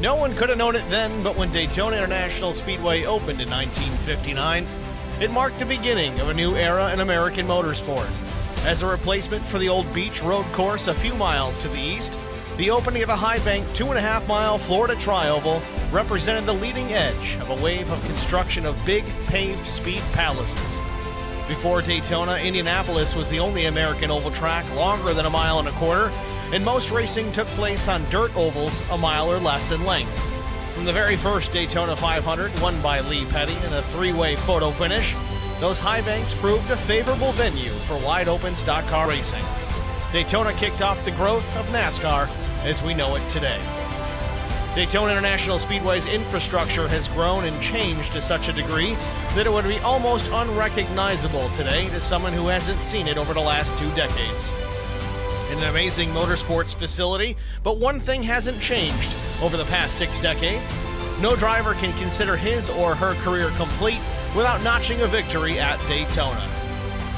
No one could have known it then, but when Daytona International Speedway opened in 1959, it marked the beginning of a new era in American motorsport. As a replacement for the old beach road course a few miles to the east, the opening of the high-bank 2.5-mile Florida Tri-Oval represented the leading edge of a wave of construction of big paved speed palaces. Before Daytona, Indianapolis was the only American oval track longer than 1.25 miles, and most racing took place on dirt ovals 1 mile or less in length. From the very first Daytona 500, won by Lee Petty in a 3-way photo finish, those high banks proved a favorable venue for wide-open stock car racing. Daytona kicked off the growth of NASCAR as we know it today. Daytona International Speedway's infrastructure has grown and changed to such a degree that it would be almost unrecognizable today to someone who hasn't seen it over the last 2 decades. An amazing motorsports facility, but one thing hasn't changed over the past 6 decades. No driver can consider his or her career complete without notching a victory at Daytona.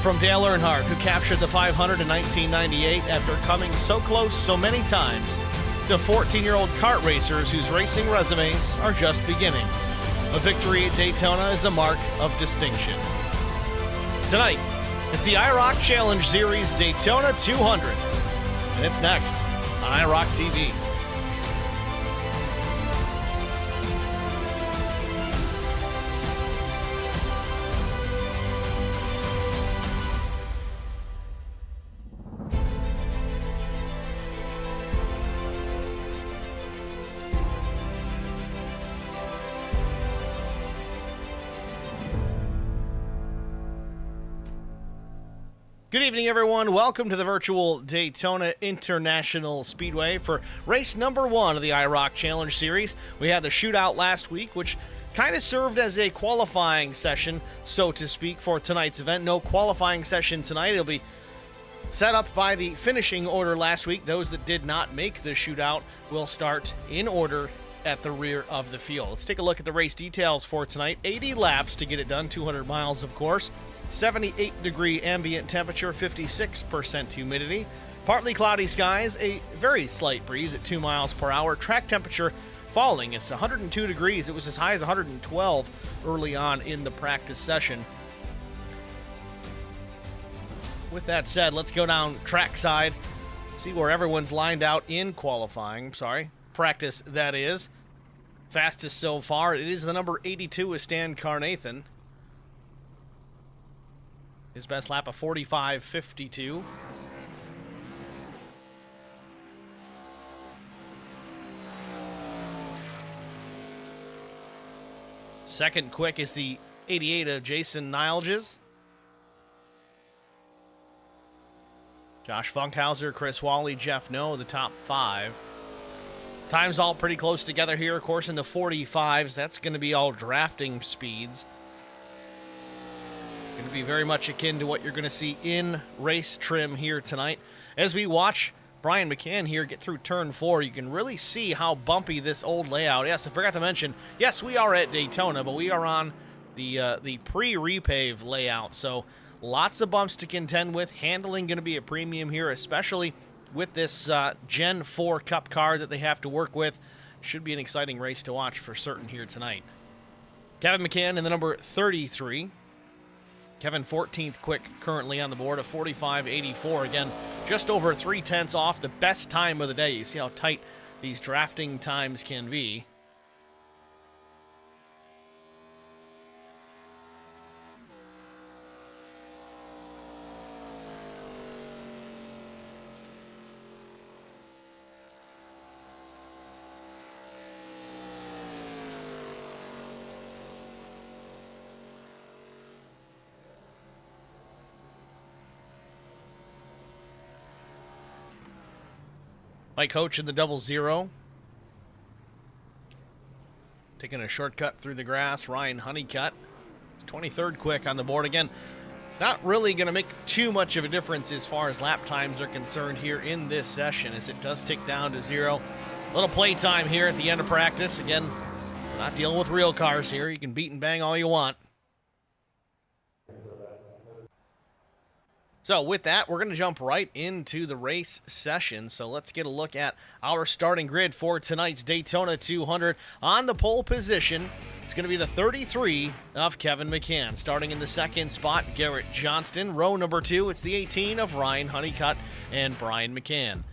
From Dale Earnhardt, who captured the 500 in 1998 after coming so close so many times, to 14-year-old kart racers whose racing resumes are just beginning. A victory at Daytona is a mark of distinction. Tonight, it's the IROC Challenge Series Daytona 200. And it's next on IROC TV. Good evening, everyone. Welcome to the virtual Daytona International Speedway for race number 1 of the IROC Challenge Series. We had the shootout last week, which kind of served as a qualifying session, so to speak, for tonight's event. No qualifying session tonight. It'll be set up by the finishing order last week. Those that did not make the shootout will start in order at the rear of the field. Let's take a look at the race details for tonight. 80 laps to get it done, 200 miles, of course. 78-degree ambient temperature, 56% humidity. Partly cloudy skies, a very slight breeze at 2 miles per hour. Track temperature falling. It's 102 degrees. It was as high as 112 early on in the practice session. With that said, let's go down trackside, see where everyone's lined out in qualifying. Practice, that is. Fastest so far, it is the number 82 with Stan Carnathan. His best lap of 45.52. Second quick is the 88 of Jason Nilges. Josh Funkhauser, Chris Wally, Jeff No, the top 5. Times all pretty close together here, of course, in the 45s. That's going to be all drafting speeds. Going to be very much akin to what you're going to see in race trim here tonight. As we watch Brian McCann here get through turn 4, you can really see how bumpy this old layout. Yes, I forgot to mention, yes, we are at Daytona, but we are on the pre-repave layout, so lots of bumps to contend with. Handling going to be a premium here, especially with this Gen 4 Cup car that they have to work with. Should be an exciting race to watch for certain here tonight. Kevin McCann in the number 33. Kevin 14th quick currently on the board, a 45.84. Again, just over 0.3 off the best time of the day. You see how tight these drafting times can be. Mike Hoach in the 00. Taking a shortcut through the grass. Ryan Honeycutt. It's 23rd quick on the board. Again, not really going to make too much of a difference as far as lap times are concerned here in this session, as it does tick down to 0. A little play time here at the end of practice. Again, we're not dealing with real cars here. You can beat and bang all you want. So with that, we're going to jump right into the race session. So let's get a look at our starting grid for tonight's Daytona 200. On the pole position, it's going to be the 33 of Kevin McCann. Starting in the second spot, Garrett Johnston. Row number 2, it's the 18 of Ryan Honeycutt and Brian McCann.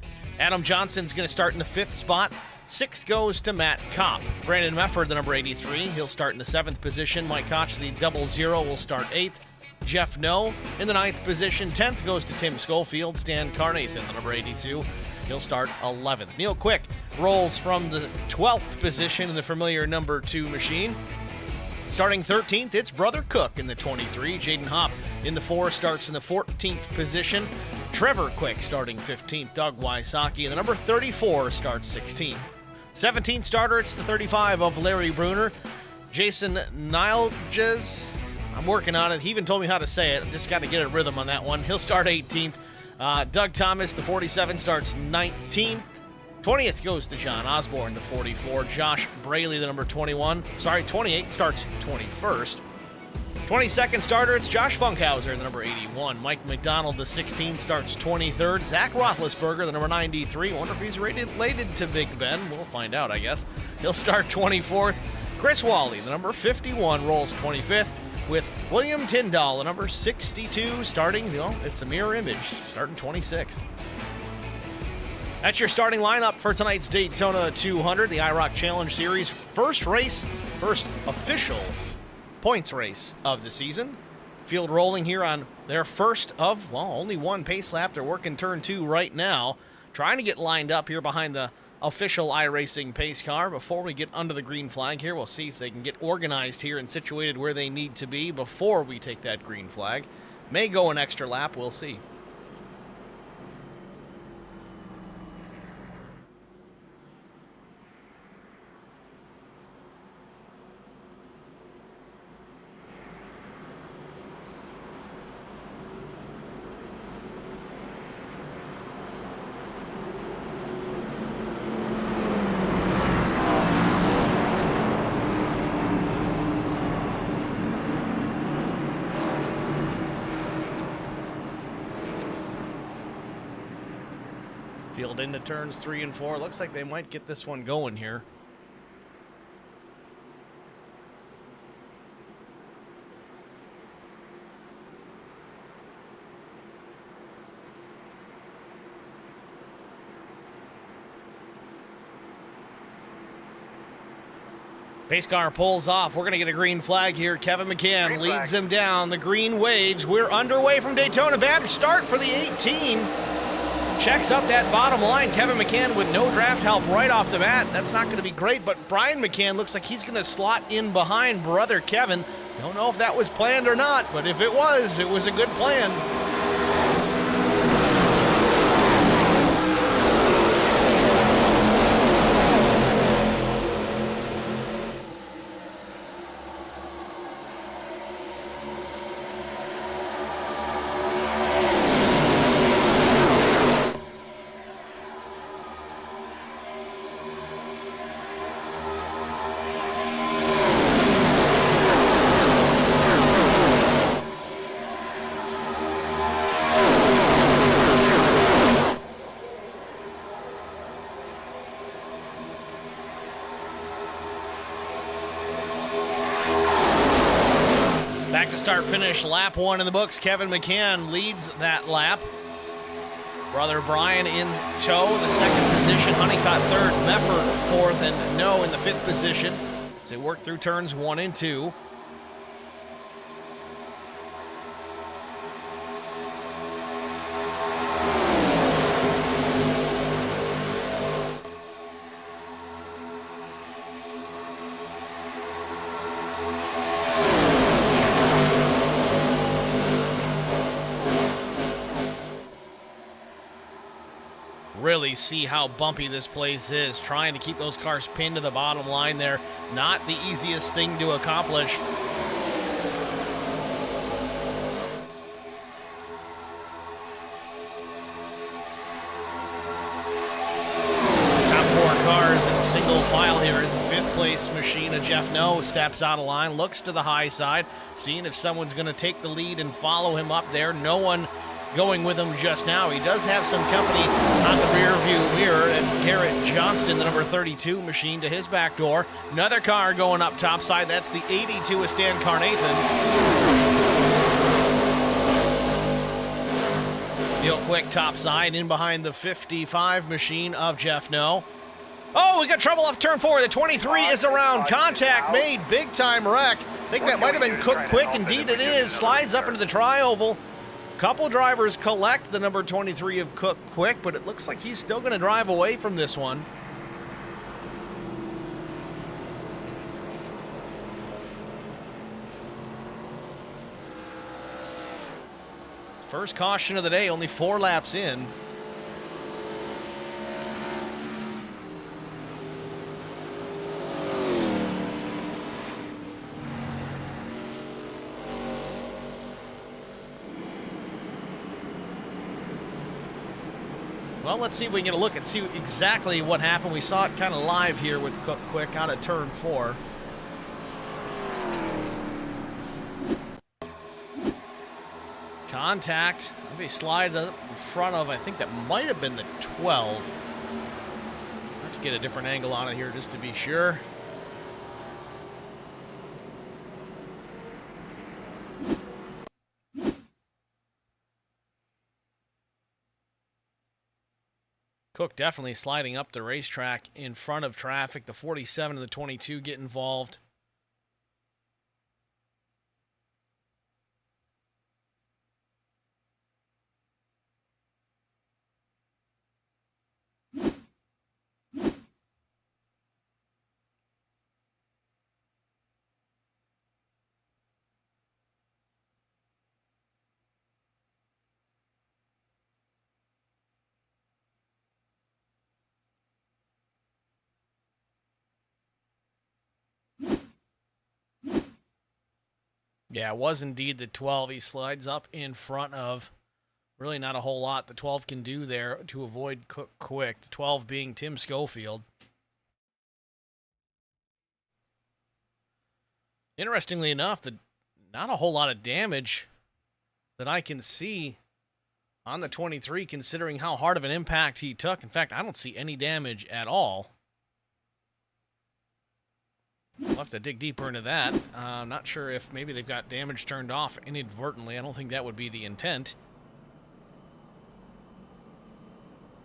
Adam Johnson's going to start in the 5th spot. 6th goes to Matt Kopp. Brandon Mefford, the number 83, he'll start in the 7th position. Mike Koch, the 00, will start 8th. Jeff No in the 9th position. 10th goes to Tim Schofield. Stan Carnathan, the number 82. He'll start 11th. Neil Quick rolls from the 12th position in the familiar number 2 machine. Starting 13th, it's Brother Cook in the 23. Jaden Hopp in the 4 starts in the 14th position. Trevor Quick starting 15th. Doug Wysocki in the number 34 starts 16th. 17th starter, it's the 35 of Larry Bruner. Jason Nilges, I'm working on it. He even told me how to say it. I just got to get a rhythm on that one. He'll start 18th. Doug Thomas, the 47, starts 19th. 20th goes to John Osborne, the 44. Josh Braley, the number 28, starts 21st. 22nd starter, it's Josh Funkhauser, the number 81. Mike McDonald, the 16, starts 23rd. Zach Roethlisberger, the number 93. Wonder if he's related to Big Ben. We'll find out, I guess. He'll start 24th. Chris Wally, the number 51, rolls 25th. With William Tyndall, the number 62, starting, it's a mirror image, starting 26th. That's your starting lineup for tonight's Daytona 200, the IROC Challenge Series. First official points race of the season. Field rolling here on their first of, only one pace lap. They're working turn 2 right now, trying to get lined up here behind the official iRacing pace car. Before we get under the green flag here, we'll see if they can get organized here and situated where they need to be before we take that green flag. May go an extra lap, we'll see. Field into turns 3 and 4. Looks like they might get this one going here. Pace car pulls off. We're going to get a green flag here. Kevin McCann leads them down. The green waves. We're underway from Daytona. Bad start for the 18. Checks up that bottom line. Kevin McCann with no draft help right off the bat. That's not going to be great, but Brian McCann looks like he's going to slot in behind brother Kevin. Don't know if that was planned or not, but if it was a good plan. Back to start finish, lap 1 in the books. Kevin McCann leads that lap. Brother Brian in tow, the 2nd position. Honeycutt 3rd, Mefford 4th, and No in the 5th position as they work through turns 1 and 2. Really see how bumpy this place is. Trying to keep those cars pinned to the bottom line there. Not the easiest thing to accomplish. Top 4 cars in single file here is the 5th place machine of Jeff No. Steps out of line, looks to the high side, seeing if someone's going to take the lead and follow him up there. No one going with him just now. He does have some company on the rear view mirror. That's Garrett Johnston, the number 32 machine, to his back door. Another car going up top side. That's the 82 with Stan Carnathan. Real quick top side in behind the 55 machine of Jeff No. Oh, we got trouble off turn 4. The 23 is around. Contact made. Big time wreck. I think that might have been Cook Quick. Indeed it is. Slides up into the tri-oval. Couple drivers collect the number 23 of Cook Quick, but it looks like he's still going to drive away from this one. First caution of the day, only 4 laps in. Well, let's see if we can get a look and see exactly what happened. We saw it kind of live here with Cook Quick out of turn 4. Contact. Maybe slide up in front of, I think that might have been the 12. Have to get a different angle on it here just to be sure. Cook definitely sliding up the racetrack in front of traffic. The 47 and the 22 get involved. Yeah, it was indeed the 12. He slides up in front of. Really not a whole lot the 12 can do there to avoid Cook Quick. The 12 being Tim Schofield. Interestingly enough, not a whole lot of damage that I can see on the 23, considering how hard of an impact he took. In fact, I don't see any damage at all. We'll have to dig deeper into that. I'm not sure if maybe they've got damage turned off inadvertently. I don't think that would be the intent.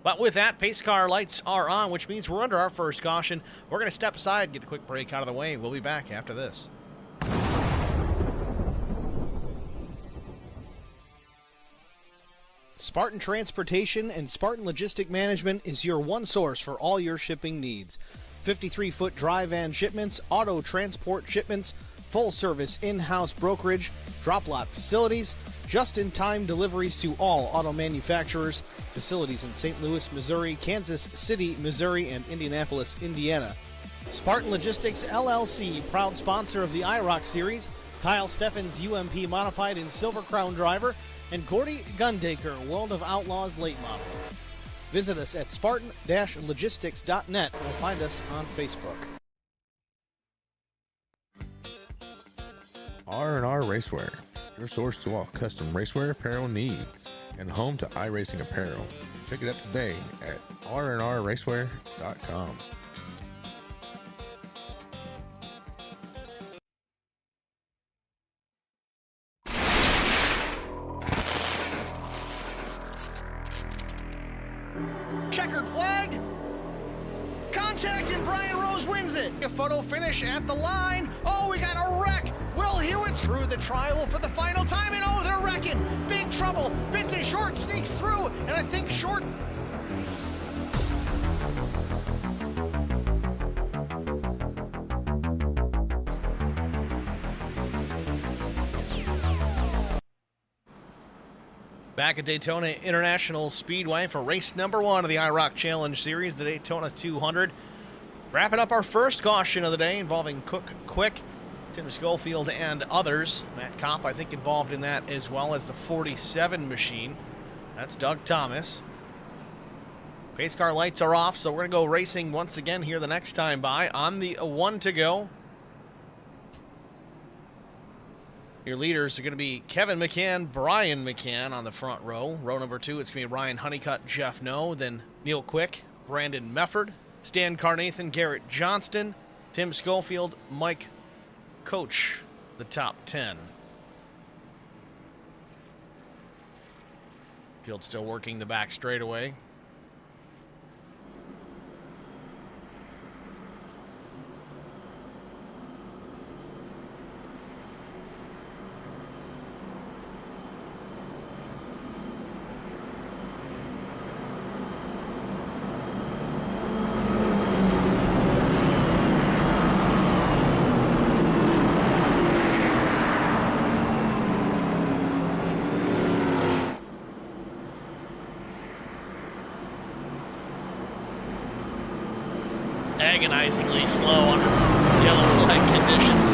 But with that, pace car lights are on, which means we're under our first caution. We're going to step aside, get a quick break out of the way. We'll be back after this. Spartan Transportation and Spartan Logistic Management is your one source for all your shipping needs. 53-foot dry van shipments, auto transport shipments, full-service in-house brokerage, drop lot facilities, just-in-time deliveries to all auto manufacturers, facilities in St. Louis, Missouri, Kansas City, Missouri, and Indianapolis, Indiana. Spartan Logistics, LLC, proud sponsor of the IROC Series, Kyle Steffens, UMP Modified and Silver Crown driver, and Gordy Gundaker, World of Outlaws late model. Visit us at spartan-logistics.net or find us on Facebook. R&R Racewear, your source to all custom racewear apparel needs, and home to iRacing apparel. Check it out today at rnrracewear.com. Checkered flag. Contact and Brian Rose wins it. A photo finish at the line. Oh, we got a wreck. Will Hewitt's through the trial for the final time, and oh, they're wrecking. Big trouble. Vincent Short sneaks through, and I think Short. Back at Daytona International Speedway for race number 1 of the IROC Challenge Series, the Daytona 200. Wrapping up our first caution of the day involving Cook Quick, Tim Schofield, and others. Matt Kopp, I think, involved in that, as well as the 47 machine. That's Doug Thomas. Pace car lights are off, so we're going to go racing once again here the next time by on the 1 to go. Your leaders are going to be Kevin McCann, Brian McCann on the front row. Row number 2, it's going to be Ryan Honeycutt, Jeff No, then Neil Quick, Brandon Mefford, Stan Carnathan, Garrett Johnston, Tim Schofield, Mike Coach, the top 10. Field still working the back straightaway. Agonizingly slow under yellow flag conditions.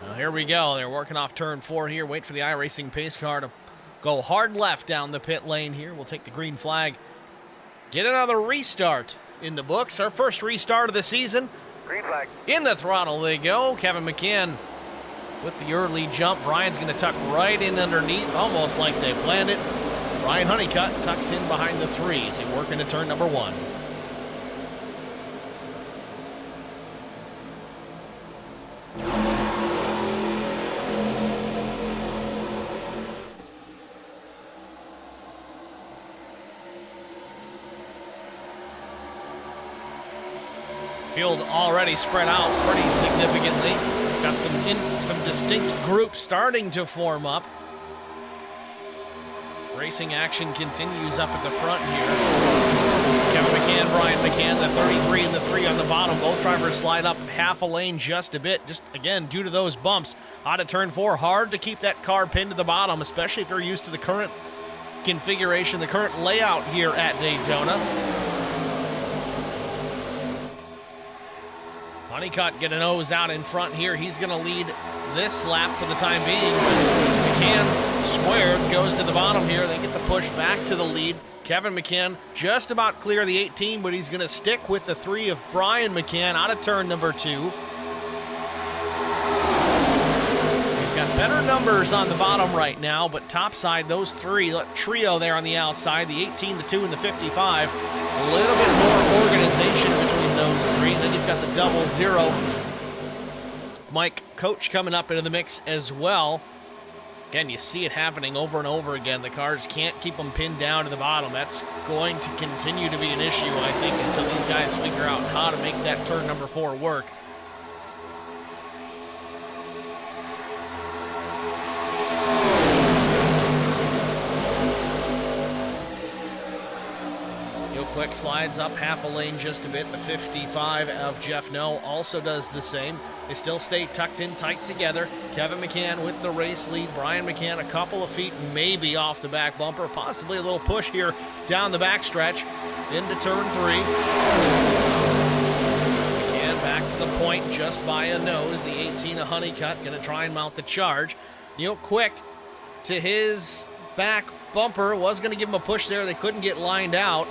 Now here we go. They're working off turn 4 here. Wait for the iRacing pace car to go hard left down the pit lane here. We'll take the green flag. Get another restart in the books. Our first restart of the season. Green flag. In the throttle they go. Kevin McCann with the early jump. Brian's going to tuck right in underneath, almost like they planned it. Ryan Honeycutt tucks in behind the 3s. He work into turn number 1. Field already spread out pretty significantly. Got some distinct groups starting to form up. Racing action continues up at the front here. Kevin McCann, Brian McCann, the 33 and the 3 on the bottom. Both drivers slide up half a lane just a bit. Just, again, due to those bumps. Out of turn 4, hard to keep that car pinned to the bottom, especially if you're used to the current configuration, the current layout here at Daytona. Honeycutt get a nose out in front here. He's going to lead this lap for the time being. McCann's squared goes to the bottom here. They get the push back to the lead. Kevin McCann just about clear the 18, but he's going to stick with the 3 of Brian McCann out of turn number 2. We've got better numbers on the bottom right now, but topside, those 3, trio there on the outside, the 18, the 2, and the 55. A little bit more organization between those 3. And then you've got the 00. Mike Coach coming up into the mix as well. Again, you see it happening over and over again. The cars can't keep them pinned down to the bottom. That's going to continue to be an issue, I think, until these guys figure out how to make that turn number 4 work. Quick slides up half a lane just a bit. The 55 of Jeff No also does the same. They still stay tucked in tight together. Kevin McCann with the race lead. Brian McCann a couple of feet maybe off the back bumper. Possibly a little push here down the backstretch into turn 3. McCann back to the point just by a nose. The 18 of Honeycutt going to try and mount the charge. Neil Quick to his back bumper. Was going to give him a push there. They couldn't get lined out.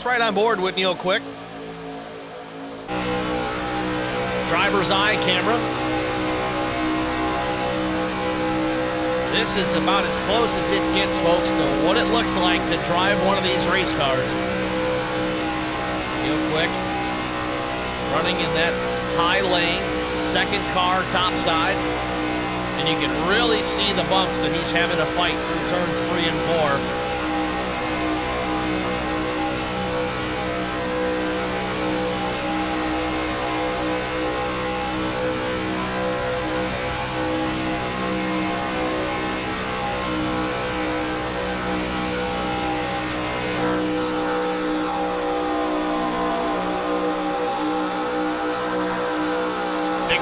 Right on board with Neil Quick. Driver's eye camera. This is about as close as it gets, folks, to what it looks like to drive one of these race cars. Neil Quick running in that high lane, second car topside, and you can really see the bumps that he's having to fight through turns 3 and 4.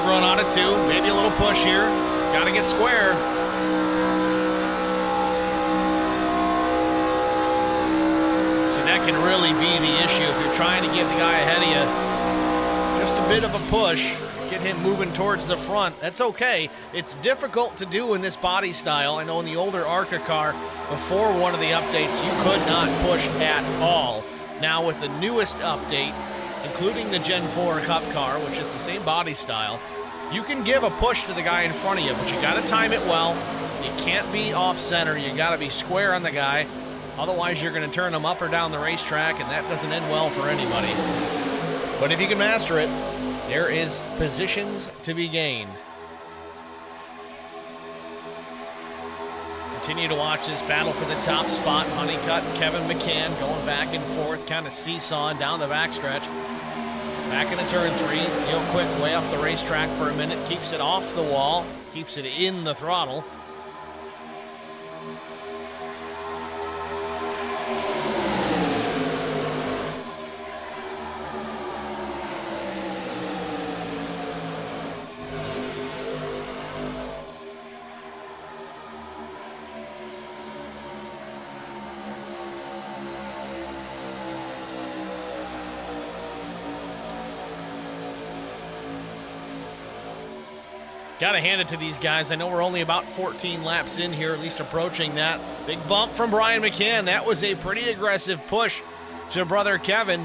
Run out of 2, maybe a little push here. Got to get square. So now that can really be the issue. If you're trying to give the guy ahead of you just a bit of a push, get him moving towards the front, that's okay. It's difficult to do in this body style. I know in the older ARCA car, before one of the updates, you could not push at all. Now with the newest update, including the Gen 4 Cup car, which is the same body style, you can give a push to the guy in front of you, but you got to time it well. You can't be off center. You got to be square on the guy. Otherwise, you're going to turn him up or down the racetrack, and that doesn't end well for anybody. But if you can master it, there is positions to be gained. Continue to watch this battle for the top spot. Honeycutt and Kevin McCann going back and forth, kind of seesawing down the backstretch. Back into turn 3. Neil Quick way up the racetrack for a minute. Keeps it off the wall. Keeps it in the throttle. Got to hand it to these guys. I know we're only about 14 laps in here, at least approaching that. Big bump from Brian McCann. That was a pretty aggressive push to brother Kevin.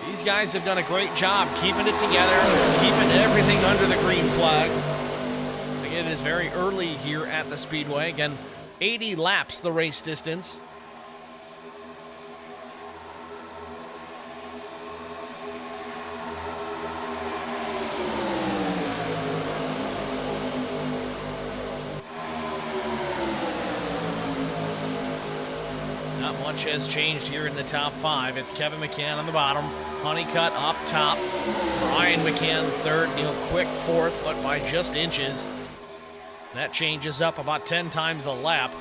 These guys have done a great job keeping it together, keeping everything under the green flag. Again, it is very early here at the Speedway. Again, 80 laps the race distance. Not much has changed here in the top 5. It's Kevin McCann on the bottom, Honeycutt up top, Brian McCann third, Neil Quick fourth, but by just inches. That changes up about 10 times a lap.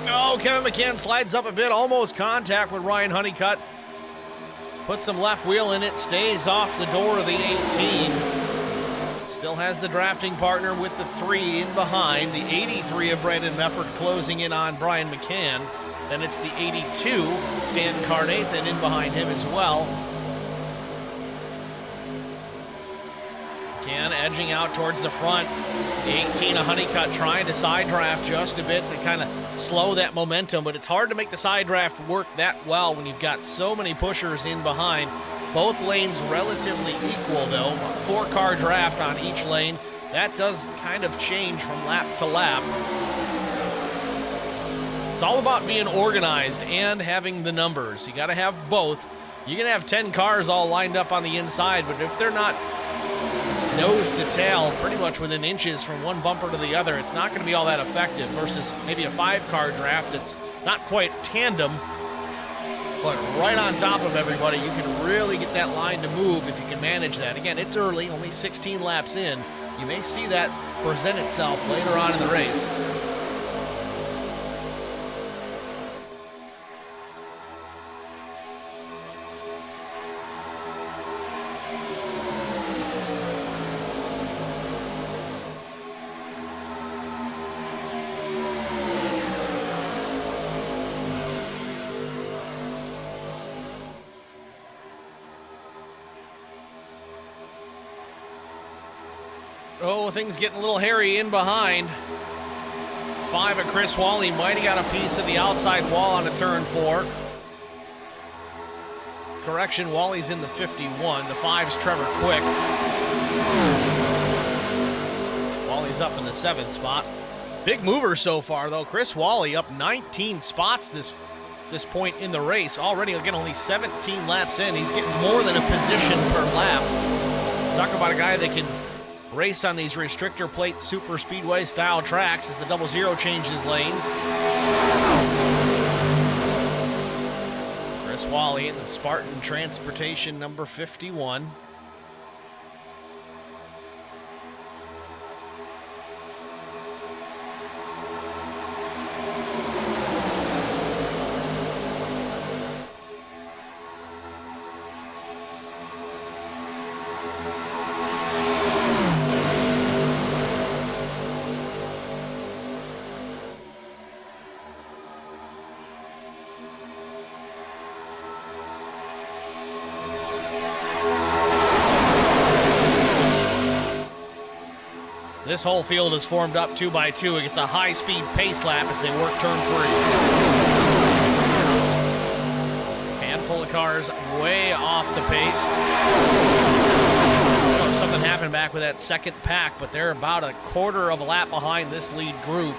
Oh, Kevin McCann slides up a bit, almost contact with Ryan Honeycutt. Puts some left wheel in it, stays off the door of the 18. Still has the drafting partner with the 3 in behind. The 83 of Brandon Mefford closing in on Brian McCann. Then it's the 82, Stan Carnathan in behind him as well. McCann edging out towards the front. The 18 of Honeycutt trying to side draft just a bit to kind of slow that momentum, but it's hard to make the side draft work that well when you've got so many pushers in behind. Both lanes relatively equal though, 4-car draft on each lane. That does kind of change from lap to lap. It's all about being organized and having the numbers. You got to have both. You can have 10 cars all lined up on the inside, but if they're not nose to tail, pretty much within inches from one bumper to the other, it's not going to be all that effective versus maybe a 5-car draft that's not quite tandem, but right on top of everybody. You can really get that line to move if you can manage that. Again, it's early, only 16 laps in. You may see that present itself later on in the race. Oh, things getting a little hairy in behind. 5 of Chris Wally might have got a piece of the outside wall on a turn 4. Correction, Wally's in the 51. The 5's Trevor Quick. Wally's up in the 7th spot. Big mover so far, though. Chris Wally up 19 spots this point in the race. Already, again, only 17 laps in. He's getting more than a position per lap. Talk about a guy that can race on these restrictor plate super speedway style tracks as the 00 changes lanes. Chris Wally in the Spartan Transportation number 51. This whole field is formed up 2 by 2. It gets a high-speed pace lap as they work turn 3. Handful of cars way off the pace. I don't know if something happened back with that second pack, but they're about a quarter of a lap behind this lead group.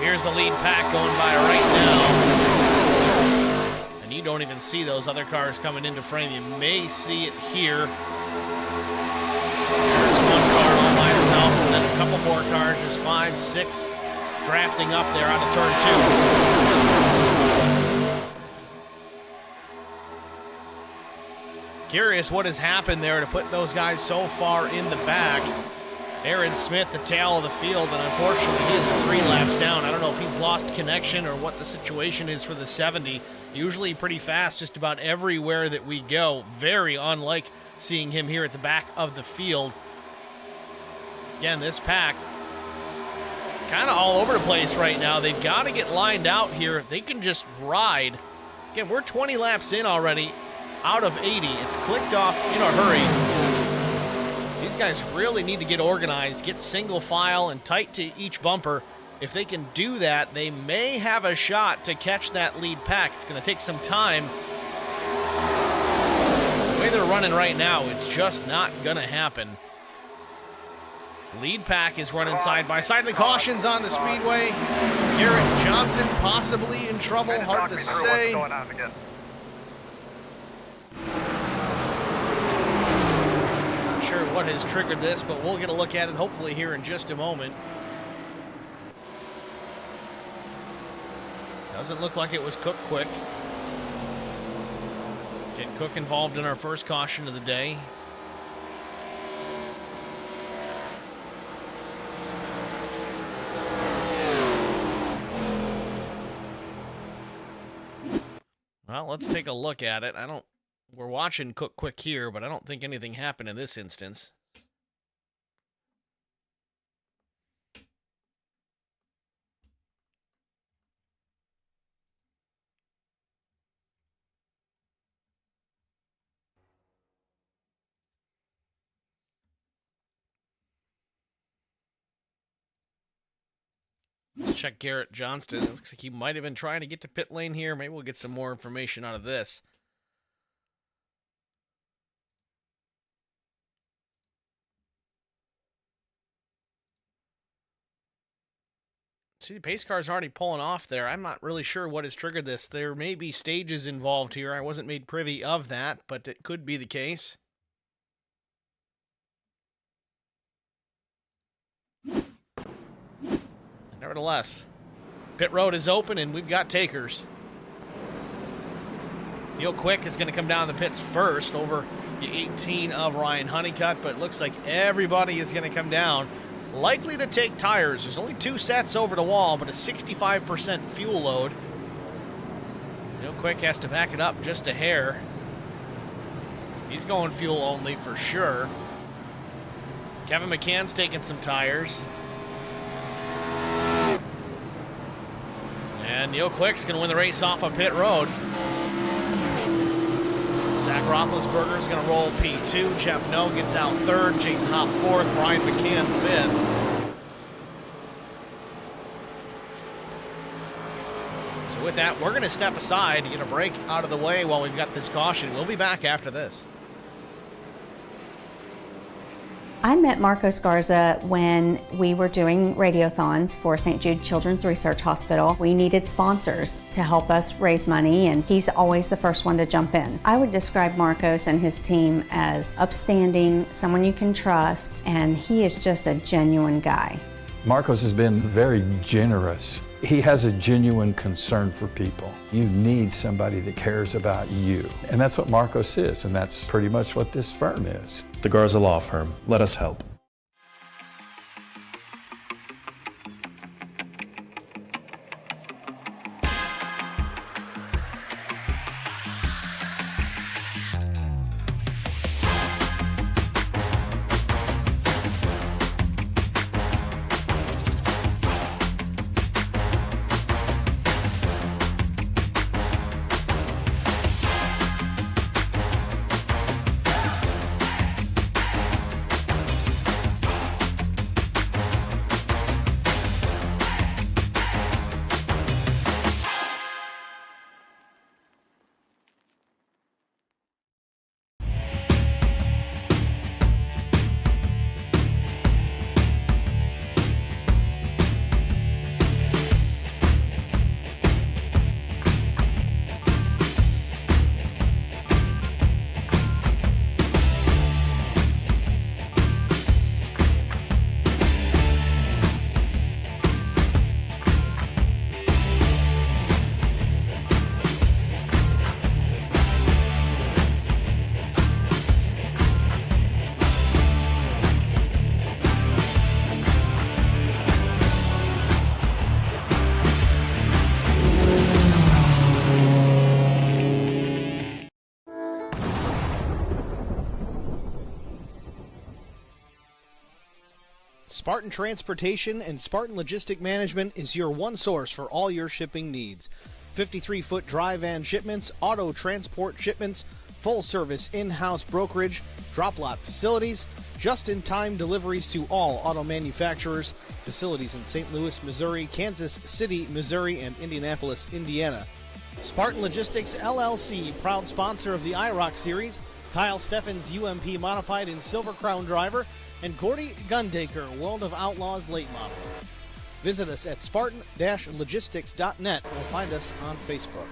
Here's the lead pack going by right now. And you don't even see those other cars coming into frame. You may see it here. There's one car all by itself, and then a couple more cars. There's 5, 6 drafting up there onto turn 2. Curious what has happened there to put those guys so far in the back. Aaron Smith, the tail of the field, and unfortunately he is 3 laps down. I don't know if he's lost connection or what the situation is for the 70. Usually pretty fast just about everywhere that we go. Very unlike seeing him here at the back of the field. Again, this pack kind of all over the place right now. They've got to get lined out here. They can just ride. Again, we're 20 laps in already out of 80. It's clicked off in a hurry. These guys really need to get organized, get single file and tight to each bumper. If they can do that, they may have a shot to catch that lead pack. It's going to take some time. The way they're running right now, it's just not going to happen. Lead pack is running side by side. The cautions on the Speedway. Garrett Johnson possibly in trouble. Hard to say. Sure what has triggered this, but we'll get a look at it hopefully here in just a moment. Doesn't look like it was Cook quick. Get Cook involved in our first caution of the day. Well, let's take a look at it. We're watching Cook quick here, but I don't think anything happened in this instance. Let's check Garrett Johnston. It looks like he might have been trying to get to pit lane here. Maybe we'll get some more information out of this. See, the pace car's already pulling off there. I'm not really sure what has triggered this. There may be stages involved here. I wasn't made privy of that, but it could be the case. Nevertheless, pit road is open and we've got takers. Neil Quick is going to come down the pits first over the 18 of Ryan Honeycutt, but it looks like everybody is going to come down. Likely to take tires. There's only 2 sets over the wall, but a 65% fuel load. Neil Quick has to back it up just a hair. He's going fuel only for sure. Kevin McCann's taking some tires. And Neil Quick's going to win the race off of pit road. Zach Roethlisberger's going to roll P2. Jeff No gets out 3rd. Jayden Hopp 4th. Brian McCann 5th. So with that, we're going to step aside to get a break out of the way while we've got this caution. We'll be back after this. I met Marcos Garza when we were doing radiothons for St. Jude Children's Research Hospital. We needed sponsors to help us raise money, and he's always the first one to jump in. I would describe Marcos and his team as upstanding, someone you can trust, and he is just a genuine guy. Marcos has been very generous. He has a genuine concern for people. You need somebody that cares about you. And that's what Marcos is, and that's pretty much what this firm is. The Garza Law Firm. Let us help. Spartan Transportation and Spartan Logistic Management is your one source for all your shipping needs. 53-foot dry van shipments, auto transport shipments, full-service in-house brokerage, drop-lot facilities, just-in-time deliveries to all auto manufacturers, facilities in St. Louis, Missouri, Kansas City, Missouri, and Indianapolis, Indiana. Spartan Logistics LLC, proud sponsor of the IROC Series, Kyle Steffens UMP Modified and Silver Crown Driver, and Gordy Gundaker, World of Outlaws Late Model. Visit us at spartan-logistics.net or find us on Facebook.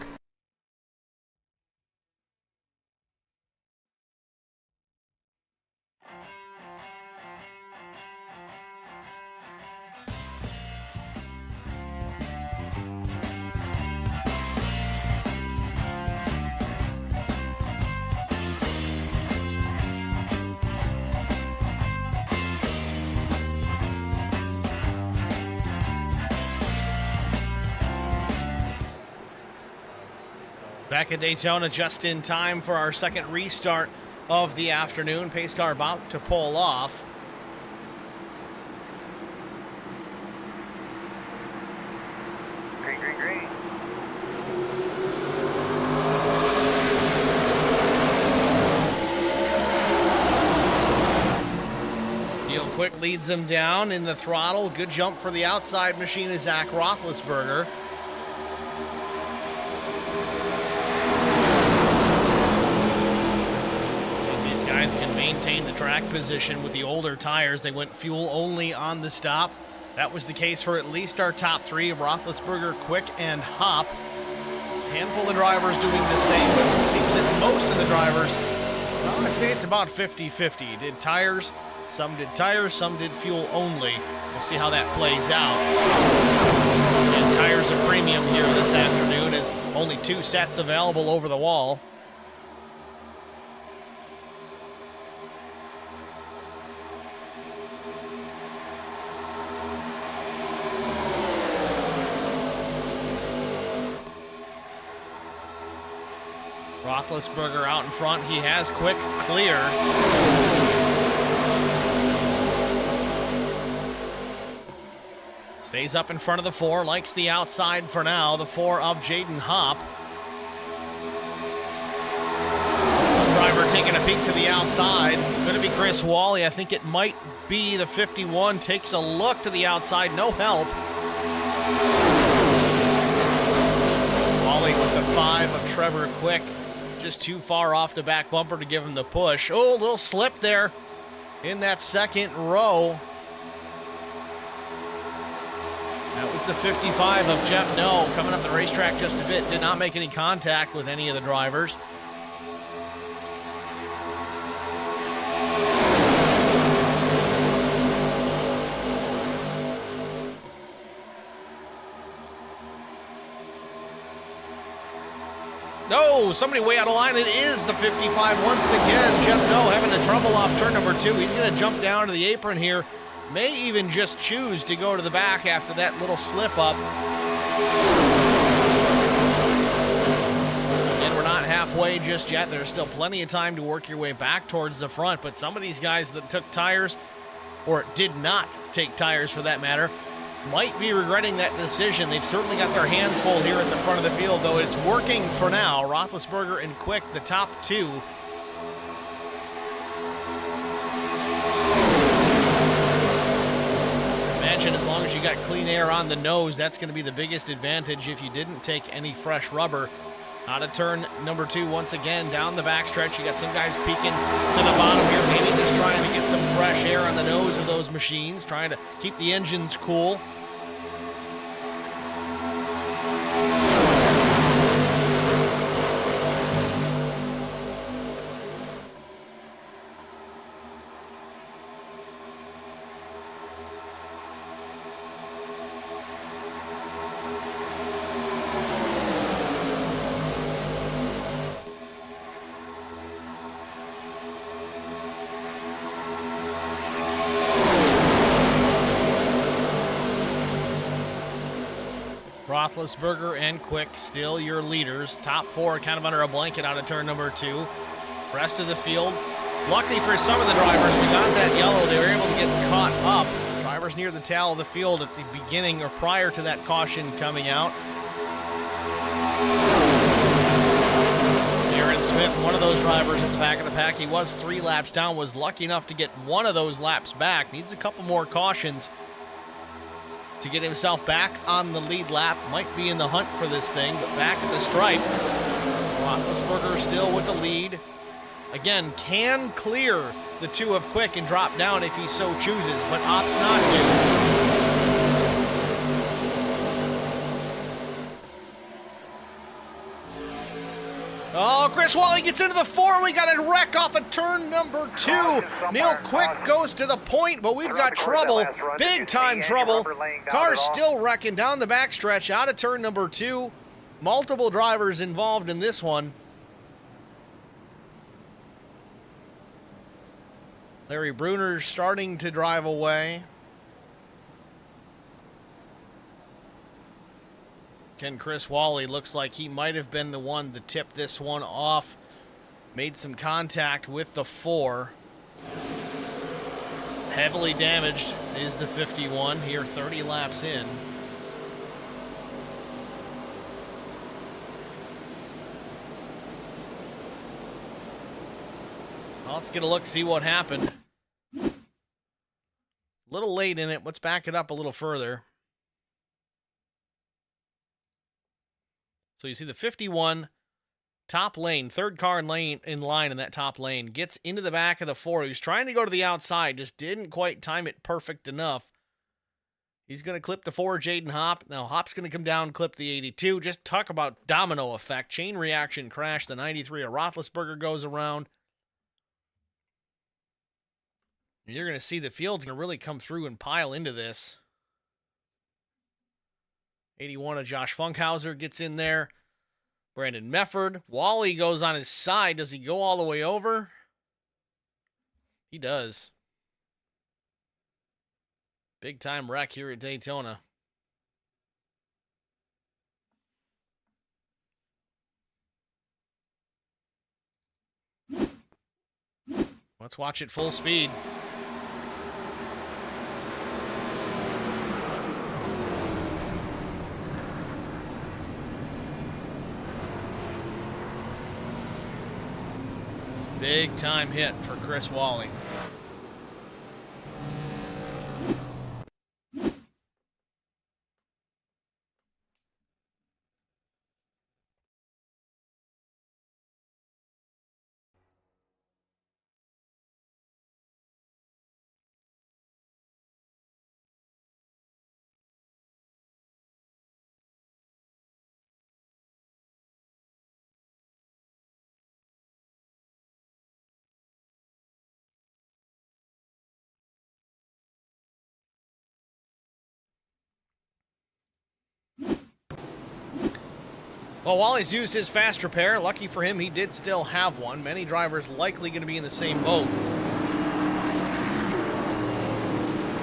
Back at Daytona just in time for our second restart of the afternoon. Pace car about to pull off. Green, green, green. Neil Quick leads them down in the throttle. Good jump for the outside machine is Zach Roethlisberger. Guys can maintain the track position with the older tires. They went fuel only on the stop. That was the case for at least our top three, Roethlisberger, Quick, and Hop. A handful of drivers doing the same, but it seems that most of the drivers, well, I'd say it's about 50-50. Did tires, some did fuel only. We'll see how that plays out. And tires are premium here this afternoon as only 2 sets available over the wall. Roethlisberger out in front. He has Quick clear. Stays up in front of the 4. Likes the outside for now. The 4 of Jaden Hop. One driver taking a peek to the outside. Going to be Chris Wally. I think it might be the 51. Takes a look to the outside. No help. Wally with the 5 of Trevor Quick. Just too far off the back bumper to give him the push. Oh, a little slip there in that second row. That was the 55 of Jeff No coming up the racetrack just a bit. Did not make any contact with any of the drivers. No, somebody way out of line. It is the 55 once again. Jeff No having a trouble off turn number 2. He's going to jump down to the apron here. May even just choose to go to the back after that little slip up. And we're not halfway just yet. There's still plenty of time to work your way back towards the front. But some of these guys that took tires, or did not take tires for that matter, might be regretting that decision. They've certainly got their hands full here at the front of the field, though it's working for now. Roethlisberger and Quick, the top 2. Imagine as long as you got clean air on the nose, that's going to be the biggest advantage if you didn't take any fresh rubber. Out of turn number 2 once again, down the backstretch. You got some guys peeking to the bottom here, maybe just trying to get some fresh air on the nose of those machines, trying to keep the engines cool. Roethlisberger and Quick still your leaders. Top 4 kind of under a blanket out of turn number 2. Rest of the field, luckily for some of the drivers, we got that yellow. They were able to get caught up. Driver drivers near the tail of the field at the beginning or prior to that caution coming out. Aaron Smith, one of those drivers at the back of the pack, he was 3 laps down, was lucky enough to get one of those laps back. Needs a couple more cautions to get himself back on the lead lap. Might be in the hunt for this thing, but back at the stripe. Roethlisberger still with the lead. Again, can clear the 2 of Quick and drop down if he so chooses, but opts not to. Oh, Chris Wally gets into the 4. We got a wreck off of turn number 2. Neil Quick goes to the point, but we've got trouble. Big time trouble. Car's still wrecking down the backstretch out of turn number 2. Multiple drivers involved in this one. Larry Bruner starting to drive away. Ken Chris Wally looks like he might have been the one to tip this one off. Made some contact with the 4. Heavily damaged is the 51 here 30 laps in. Well, let's get a look, see what happened. A little late in it. Let's back it up a little further. So you see the 51 top lane, third car in line in that top lane, gets into the back of the 4. He was trying to go to the outside, just didn't quite time it perfect enough. He's going to clip the 4, Jaden Hopp. Now Hopp's going to come down, clip the 82. Just talk about domino effect. Chain reaction crash. The 93 of Roethlisberger goes around. You're going to see the field's going to really come through and pile into this. 81 of Josh Funkhauser gets in there. Brandon Mefford. Wally goes on his side. Does he go all the way over? He does. Big time wreck here at Daytona. Let's watch it full speed. Big time hit for Chris Wally. Well, Wally's used his fast repair. Lucky for him, he did still have one. Many drivers likely going to be in the same boat.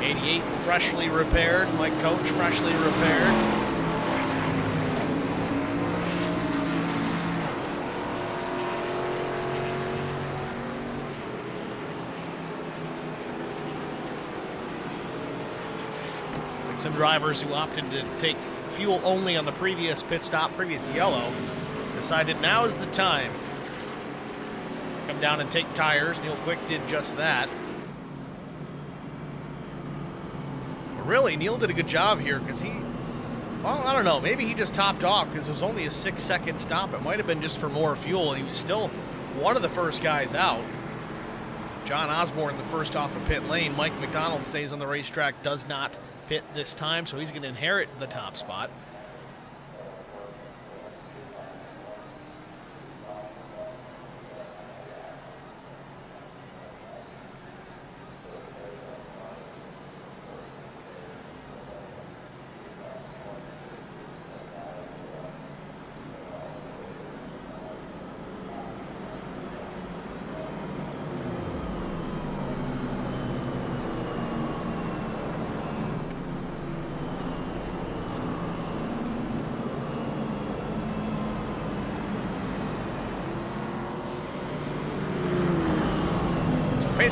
88 freshly repaired. Mike Coach freshly repaired. It's like some drivers who opted to take fuel only on the previous pit stop, previous yellow, decided now is the time. Come down and take tires. Neil Quick did just that. But really, Neil did a good job here because well, I don't know, maybe he just topped off because it was only a 6-second stop. It might have been just for more fuel, and he was still one of the first guys out. John Osborne, the first off of pit lane. Mike McDonald stays on the racetrack, does not pit this time, so he's going to inherit the top spot.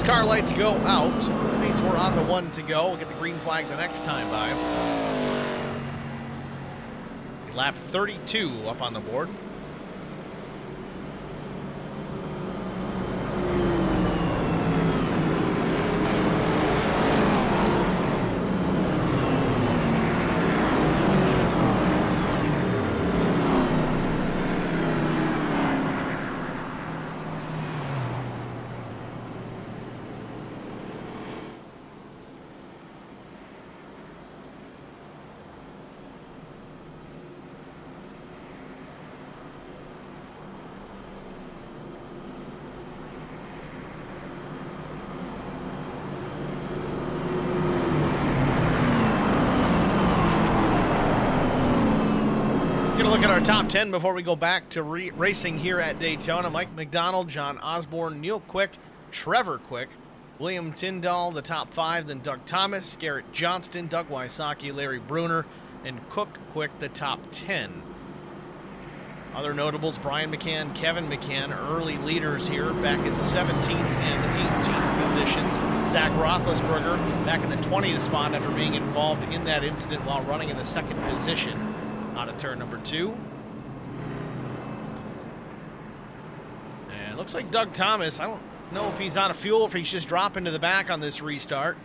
Pace car lights go out, so that means we're on the 1 to go. We'll get the green flag the next time by. Lap 32 up on the board. Look at our top 10 before we go back to racing here at Daytona. Mike McDonald, John Osborne, Neil Quick, Trevor Quick, William Tyndall, the top 5, then Doug Thomas, Garrett Johnston, Doug Wysocki, Larry Bruner, and Cook Quick, the top 10. Other notables, Brian McCann, Kevin McCann, early leaders here back in 17th and 18th positions. Zach Roethlisberger back in the 20th spot after being involved in that incident while running in the 2nd position. Out of turn number 2. And looks like Doug Thomas, I don't know if he's out of fuel, if he's just dropping to the back on this restart.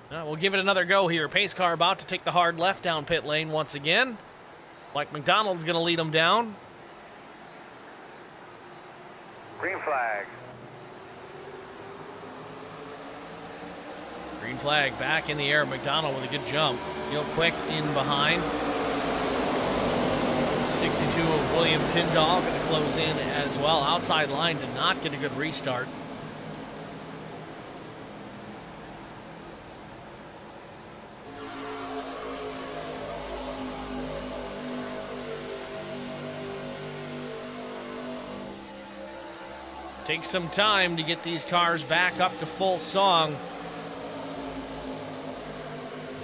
We'll give it another go here. Pace car about to take the hard left down pit lane once again. Mike McDonald's going to lead him down. Green flag. Green flag back in the air. McDonald with a good jump. Real quick in behind. 62 of William Tyndall going to close in as well. Outside line did not get a good restart. Takes some time to get these cars back up to full song.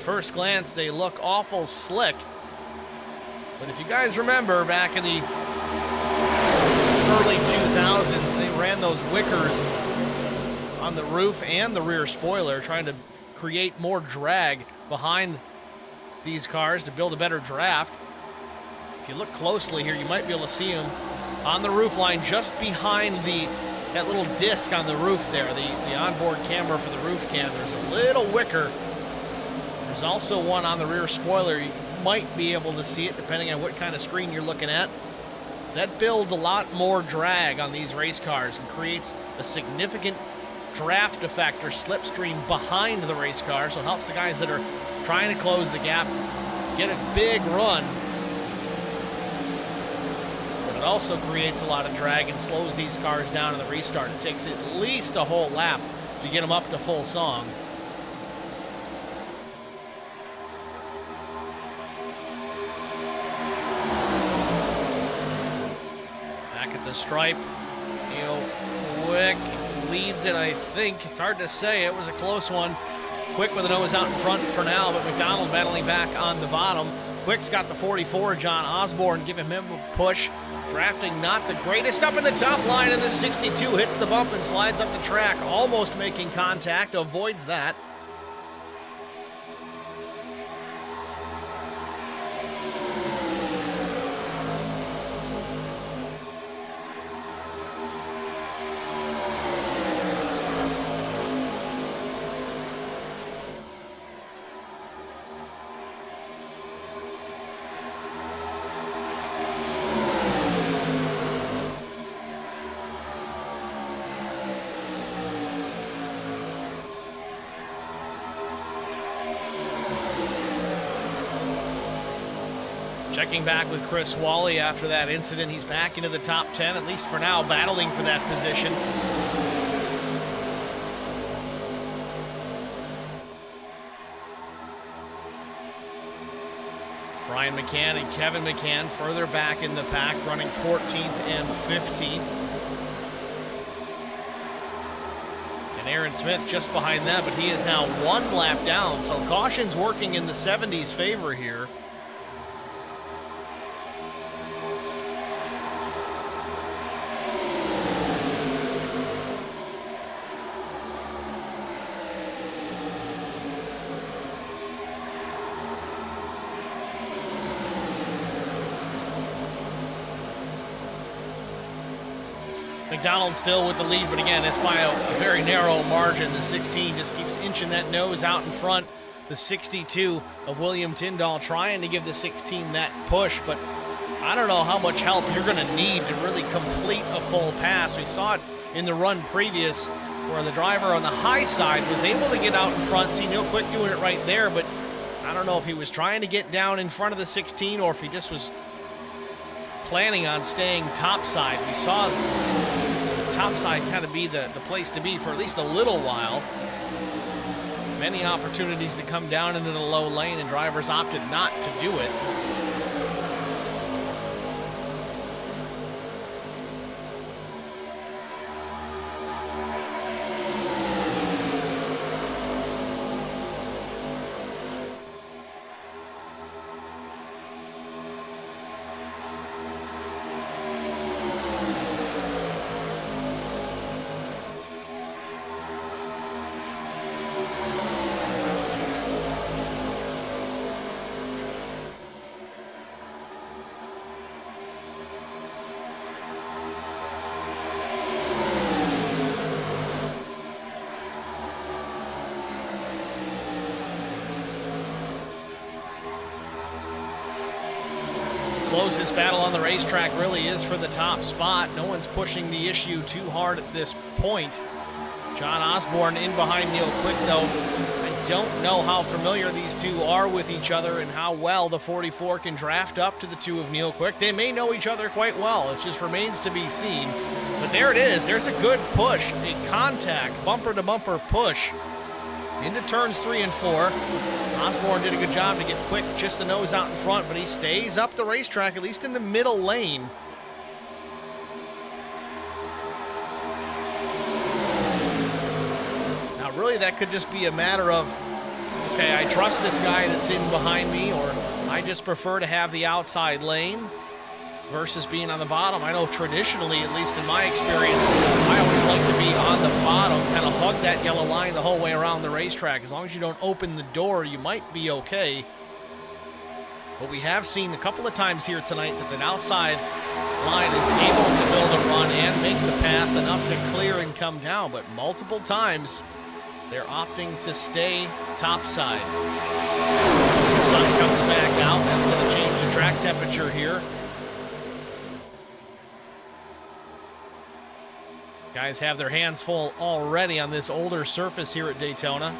First glance, they look awful slick. But if you guys remember back in the early 2000s, they ran those wickers on the roof and the rear spoiler, trying to create more drag behind these cars to build a better draft. If you look closely here, you might be able to see them on the roof line just behind that little disc on the roof there, the onboard camera for the roof cam. There's a little wicker. There's also one on the rear spoiler. You might be able to see it depending on what kind of screen you're looking at. That builds a lot more drag on these race cars and creates a significant draft effect or slipstream behind the race car, so it helps the guys that are trying to close the gap get a big run. But it also creates a lot of drag and slows these cars down in the restart. It takes at least a whole lap to get them up to full song. The stripe, Quick leads it, I think. It's hard to say. It was a close one. Quick with the nose out in front for now, but McDonald battling back on the bottom. Quick's got the 44, John Osborne giving him a push. Drafting not the greatest up in the top line, and the 62 hits the bump and slides up the track, almost making contact, avoids that. Checking back with Chris Wally after that incident. He's back into the top 10, at least for now, battling for that position. Brian McCann and Kevin McCann further back in the pack, running 14th and 15th. And Aaron Smith just behind them, but he is now one lap down, so caution's working in the 70's favor here. McDonald still with the lead, but again, it's by a very narrow margin. The 16 just keeps inching that nose out in front. The 62 of William Tyndall trying to give the 16 that push, but I don't know how much help you're going to need to really complete a full pass. We saw it in the run previous where the driver on the high side was able to get out in front. See Neil Quick doing it right there, but I don't know if he was trying to get down in front of the 16 or if he just was planning on staying topside. We saw topside kind of be the place to be for at least a little while. Many opportunities to come down into the low lane, and drivers opted not to do it. Closest battle on the racetrack really is for the top spot. No one's pushing the issue too hard at this point. John Osborne in behind Neil Quick, though. I don't know how familiar these two are with each other and how well the 44 can draft up to the two of Neil Quick. They may know each other quite well. It just remains to be seen. But there it is. There's a good push, a contact, bumper-to-bumper push into turns 3 and 4. Osborne did a good job to get Quick just the nose out in front, but he stays up the racetrack, at least in the middle lane. Now, really, that could just be a matter of, okay, I trust this guy that's in behind me, or I just prefer to have the outside lane versus being on the bottom. I know traditionally, at least in my experience, I always like to be on the bottom, kind of hug that yellow line the whole way around the racetrack. As long as you don't open the door, you might be okay. But we have seen a couple of times here tonight that the outside line is able to build a run and make the pass enough to clear and come down, but multiple times they're opting to stay topside. The sun comes back out. That's going to change the track temperature here. Guys have their hands full already on this older surface here at Daytona.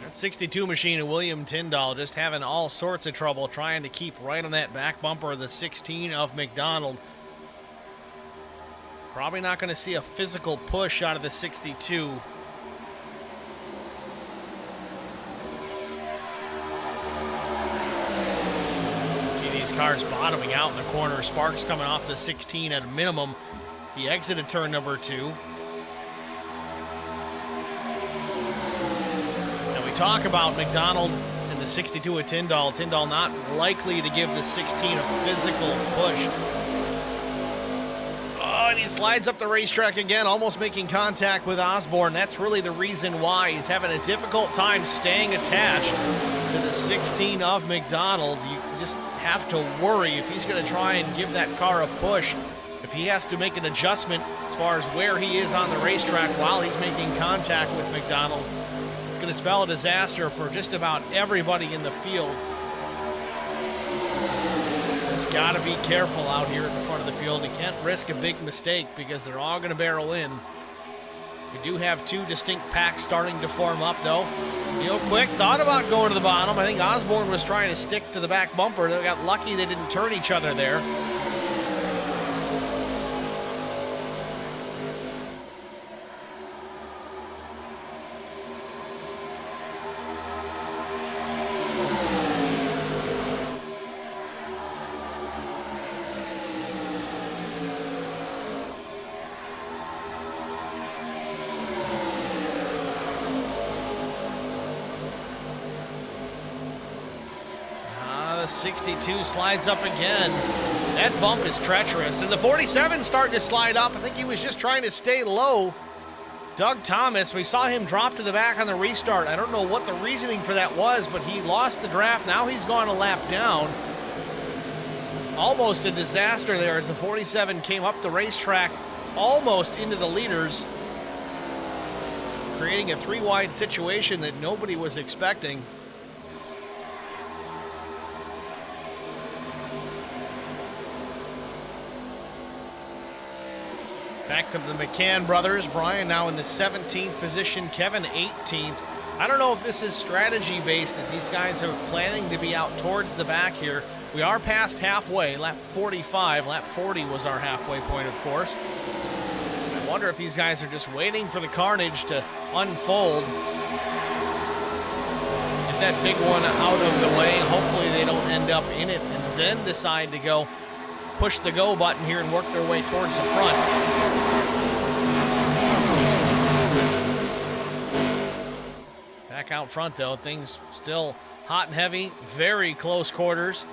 That 62 machine of William Tyndall just having all sorts of trouble trying to keep right on that back bumper of the 16 of McDonald. Probably not going to see a physical push out of the 62. See these cars bottoming out in the corner. Sparks coming off the 16 at a minimum. He exited turn number 2. Talk about McDonald and the 62 of Tyndall. Tyndall not likely to give the 16 a physical push. Oh, and he slides up the racetrack again, almost making contact with Osborne. That's really the reason why he's having a difficult time staying attached to the 16 of McDonald. You just have to worry if he's going to try and give that car a push. If he has to make an adjustment as far as where he is on the racetrack while he's making contact with McDonald, it's going to spell a disaster for just about everybody in the field. Just got to be careful out here at the front of the field. You can't risk a big mistake because they're all going to barrel in. We do have two distinct packs starting to form up, though. Neil Quick thought about going to the bottom. I think Osborne was trying to stick to the back bumper. They got lucky they didn't turn each other there. 62 slides up again. That bump is treacherous, and the 47 starting to slide up. I think he was just trying to stay low. Doug Thomas, we saw him drop to the back on the restart. I don't know what the reasoning for that was, but he lost the draft. Now he's gone a lap down. Almost a disaster there as the 47 came up the racetrack almost into the leaders, creating a three-wide situation that nobody was expecting. Back to the McCann brothers. Brian now in the 17th position, Kevin 18th. I don't know if this is strategy based as these guys are planning to be out towards the back here. We are past halfway, lap 45. Lap 40 was our halfway point, of course. I wonder if these guys are just waiting for the carnage to unfold. Get that big one out of the way. Hopefully they don't end up in it and then decide to go push the go button here and work their way towards the front. Back out front though, things still hot and heavy, very close quarters.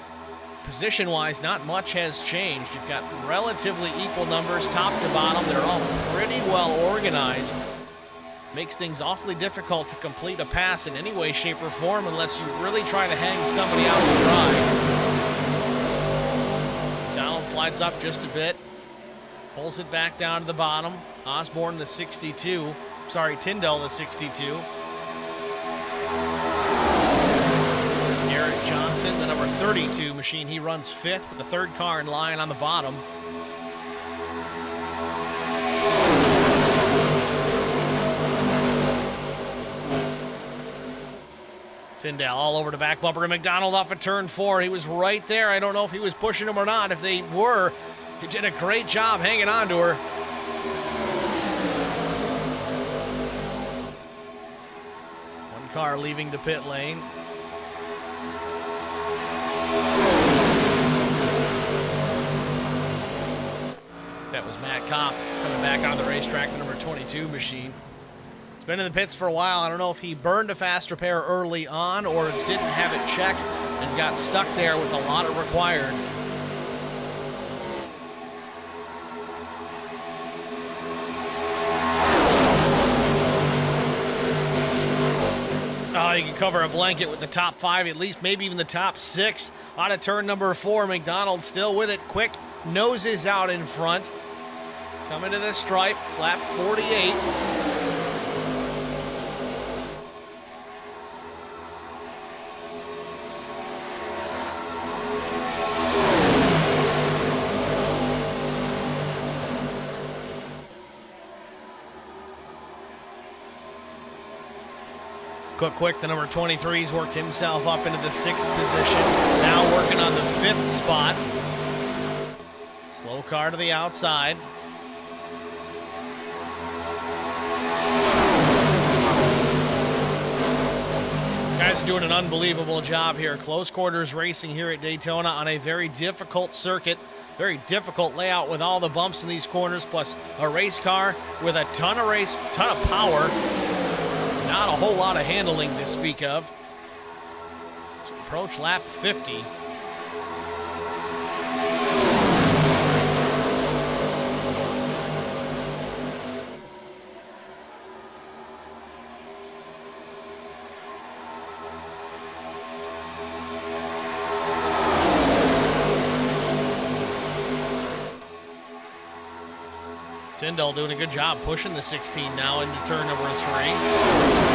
Position-wise, not much has changed. You've got relatively equal numbers top to bottom. They're all pretty well organized. Makes things awfully difficult to complete a pass in any way, shape, or form unless you really try to hang somebody out to dry. Slides up just a bit, pulls it back down to the bottom. Osborne the 62, sorry, Tyndall the 62. Garrett Johnson, the number 32 machine, he runs fifth with the third car in line on the bottom. Tyndall all over the back bumper and McDonald off of turn 4. He was right there. I don't know if he was pushing him or not. If they were, he did a great job hanging on to her. One car leaving the pit lane. That was Matt Kopp coming back on the racetrack, the number 22 machine. Been in the pits for a while. I don't know if he burned a fast repair early on or didn't have it checked and got stuck there with a lot of required. Oh, you can cover a blanket with the top 5, at least maybe even the top 6. Out of turn number 4, McDonald still with it. Quick noses out in front. Coming to the stripe, it's lap 48. Quick, the number 23's worked himself up into the 6th position. Now working on the 5th spot. Slow car to the outside. Guys are doing an unbelievable job here. Close quarters racing here at Daytona on a very difficult circuit. Very difficult layout with all the bumps in these corners, plus a race car with a ton of power. Not a whole lot of handling to speak of. Approach lap 50. Tyndall doing a good job pushing the 16 now into turn number 3.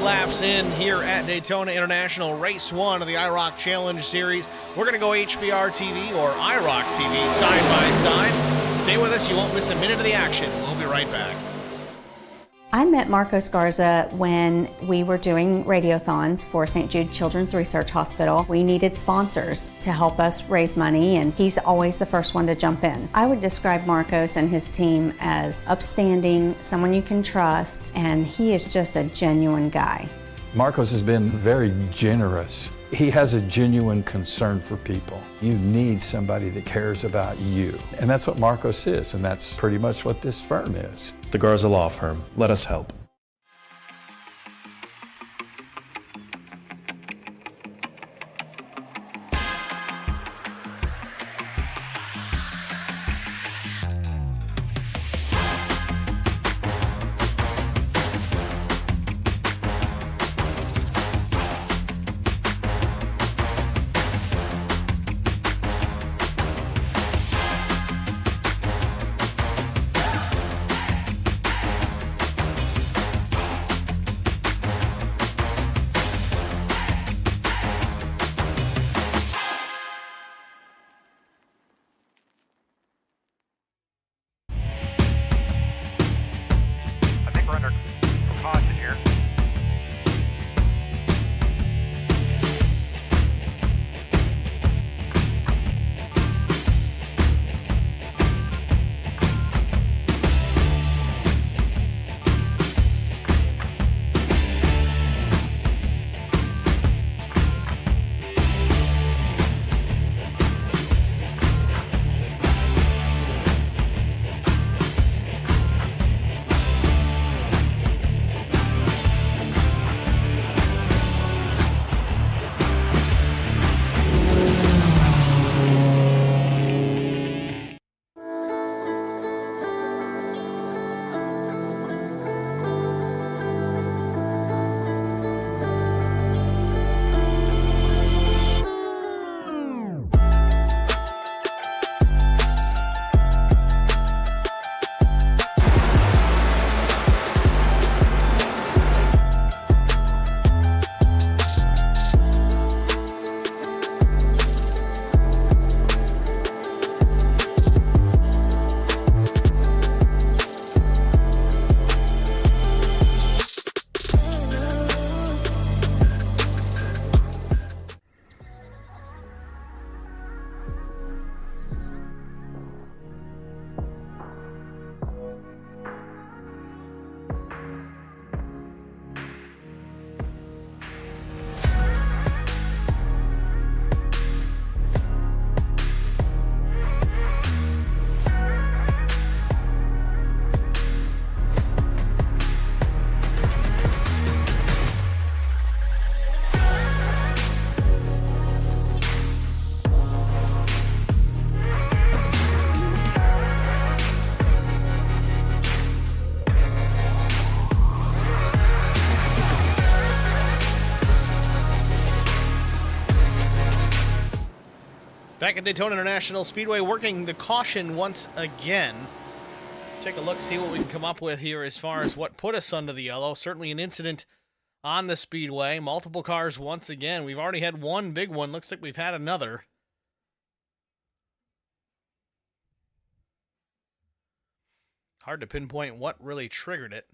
Laps in here at Daytona International, race 1 of the IROC Challenge Series. We're going to go HBR TV or IROC TV side by side. Stay with us, you won't miss a minute of the action. We'll be right back. I met Marco Scarza when we were doing radiothons for St. Jude Children's Research Hospital. We needed sponsors to help us raise money, and he's always the first one to jump in. I would describe Marcos and his team as upstanding, someone you can trust, and he is just a genuine guy. Marcos has been very generous. He has a genuine concern for people. You need somebody that cares about you. And that's what Marcos is, and that's pretty much what this firm is. The Garza Law Firm. Let us help. I think we're under caution here. Back at Daytona International Speedway, working the caution once again. Take a look, see what we can come up with here as far as what put us under the yellow. Certainly an incident on the Speedway. Multiple cars once again. We've already had one big one. Looks like we've had another. Hard to pinpoint what really triggered it.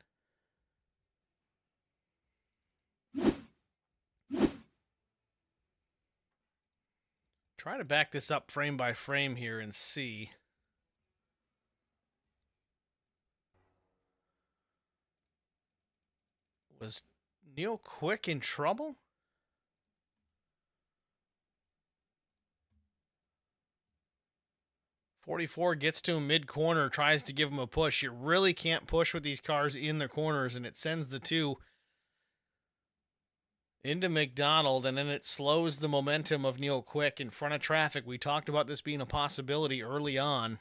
Try to back this up frame by frame here and see. Was Neil Quick in trouble? .44 gets to him mid-corner, tries to give him a push. You really can't push with these cars in the corners, and it sends the two into McDonald, and then it slows the momentum of Neil Quick in front of traffic. We talked about this being a possibility early on.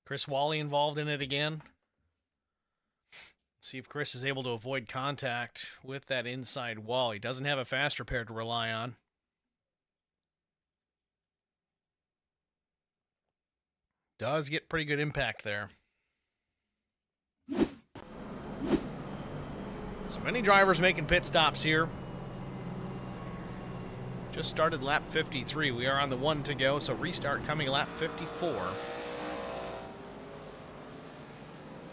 Chris Wally involved in it again. See if Chris is able to avoid contact with that inside wall. He doesn't have a fast repair to rely on. Does get pretty good impact there. So many drivers making pit stops here. Just started lap 53. We are on the 1 to go, so restart coming lap 54.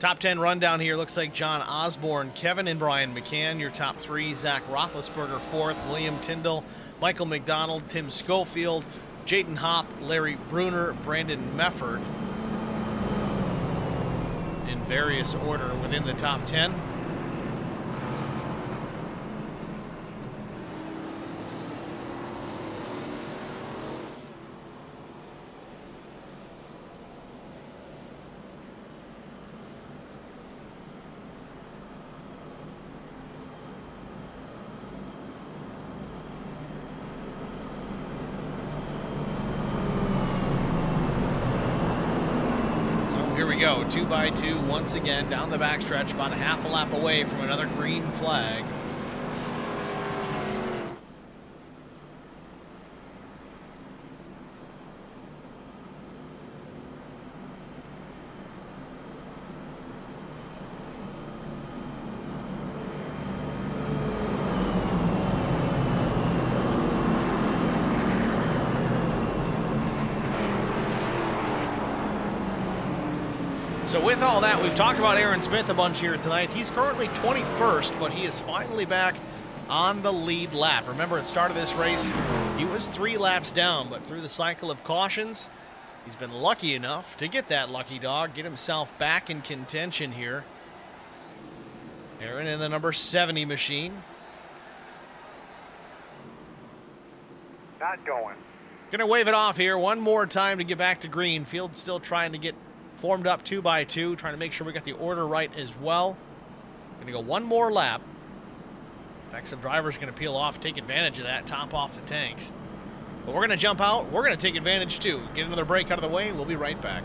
Top 10 rundown here looks like John Osborne, Kevin and Brian McCann. Your top three: Zach Roethlisberger fourth, William Tyndall, Michael McDonald, Tim Schofield, Jaden Hopp, Larry Bruner, Brandon Mefford, in various order within the top 10. Here we go, 2x2 once again down the backstretch, about a half a lap away from another green flag. So with all that, we've talked about Aaron Smith a bunch here tonight. He's currently 21st, but he is finally back on the lead lap. Remember, at the start of this race, he was 3 laps down, but through the cycle of cautions, he's been lucky enough to get that lucky dog, get himself back in contention here. Aaron in the number 70 machine. Not going. Gonna wave it off here one more time to get back to green. Field still trying to get formed up 2x2, trying to make sure we got the order right as well. Gonna go one more lap. In fact, some drivers gonna peel off, take advantage of that, top off the tanks. But we're gonna jump out, we're gonna take advantage too. Get another break out of the way, we'll be right back.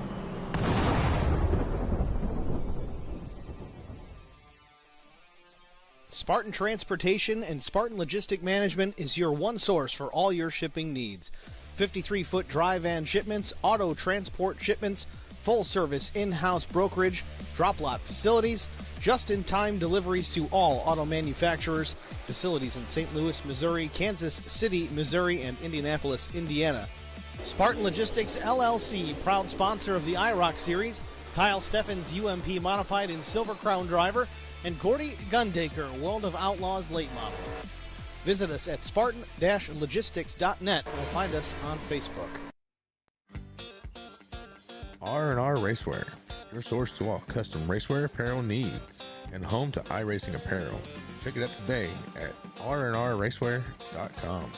Spartan Transportation and Spartan Logistic Management is your one source for all your shipping needs. 53-foot dry van shipments, auto transport shipments, full-service in-house brokerage, drop lot facilities, just-in-time deliveries to all auto manufacturers, facilities in St. Louis, Missouri, Kansas City, Missouri, and Indianapolis, Indiana. Spartan Logistics LLC, proud sponsor of the IROC Series, Kyle Steffens UMP Modified and Silver Crown Driver, and Gordy Gundaker, World of Outlaws Late Model. Visit us at spartan-logistics.net or find us on Facebook. R&R Racewear, your source to all custom racewear apparel needs, and home to iRacing apparel. Check it out today at rnrracewear.com.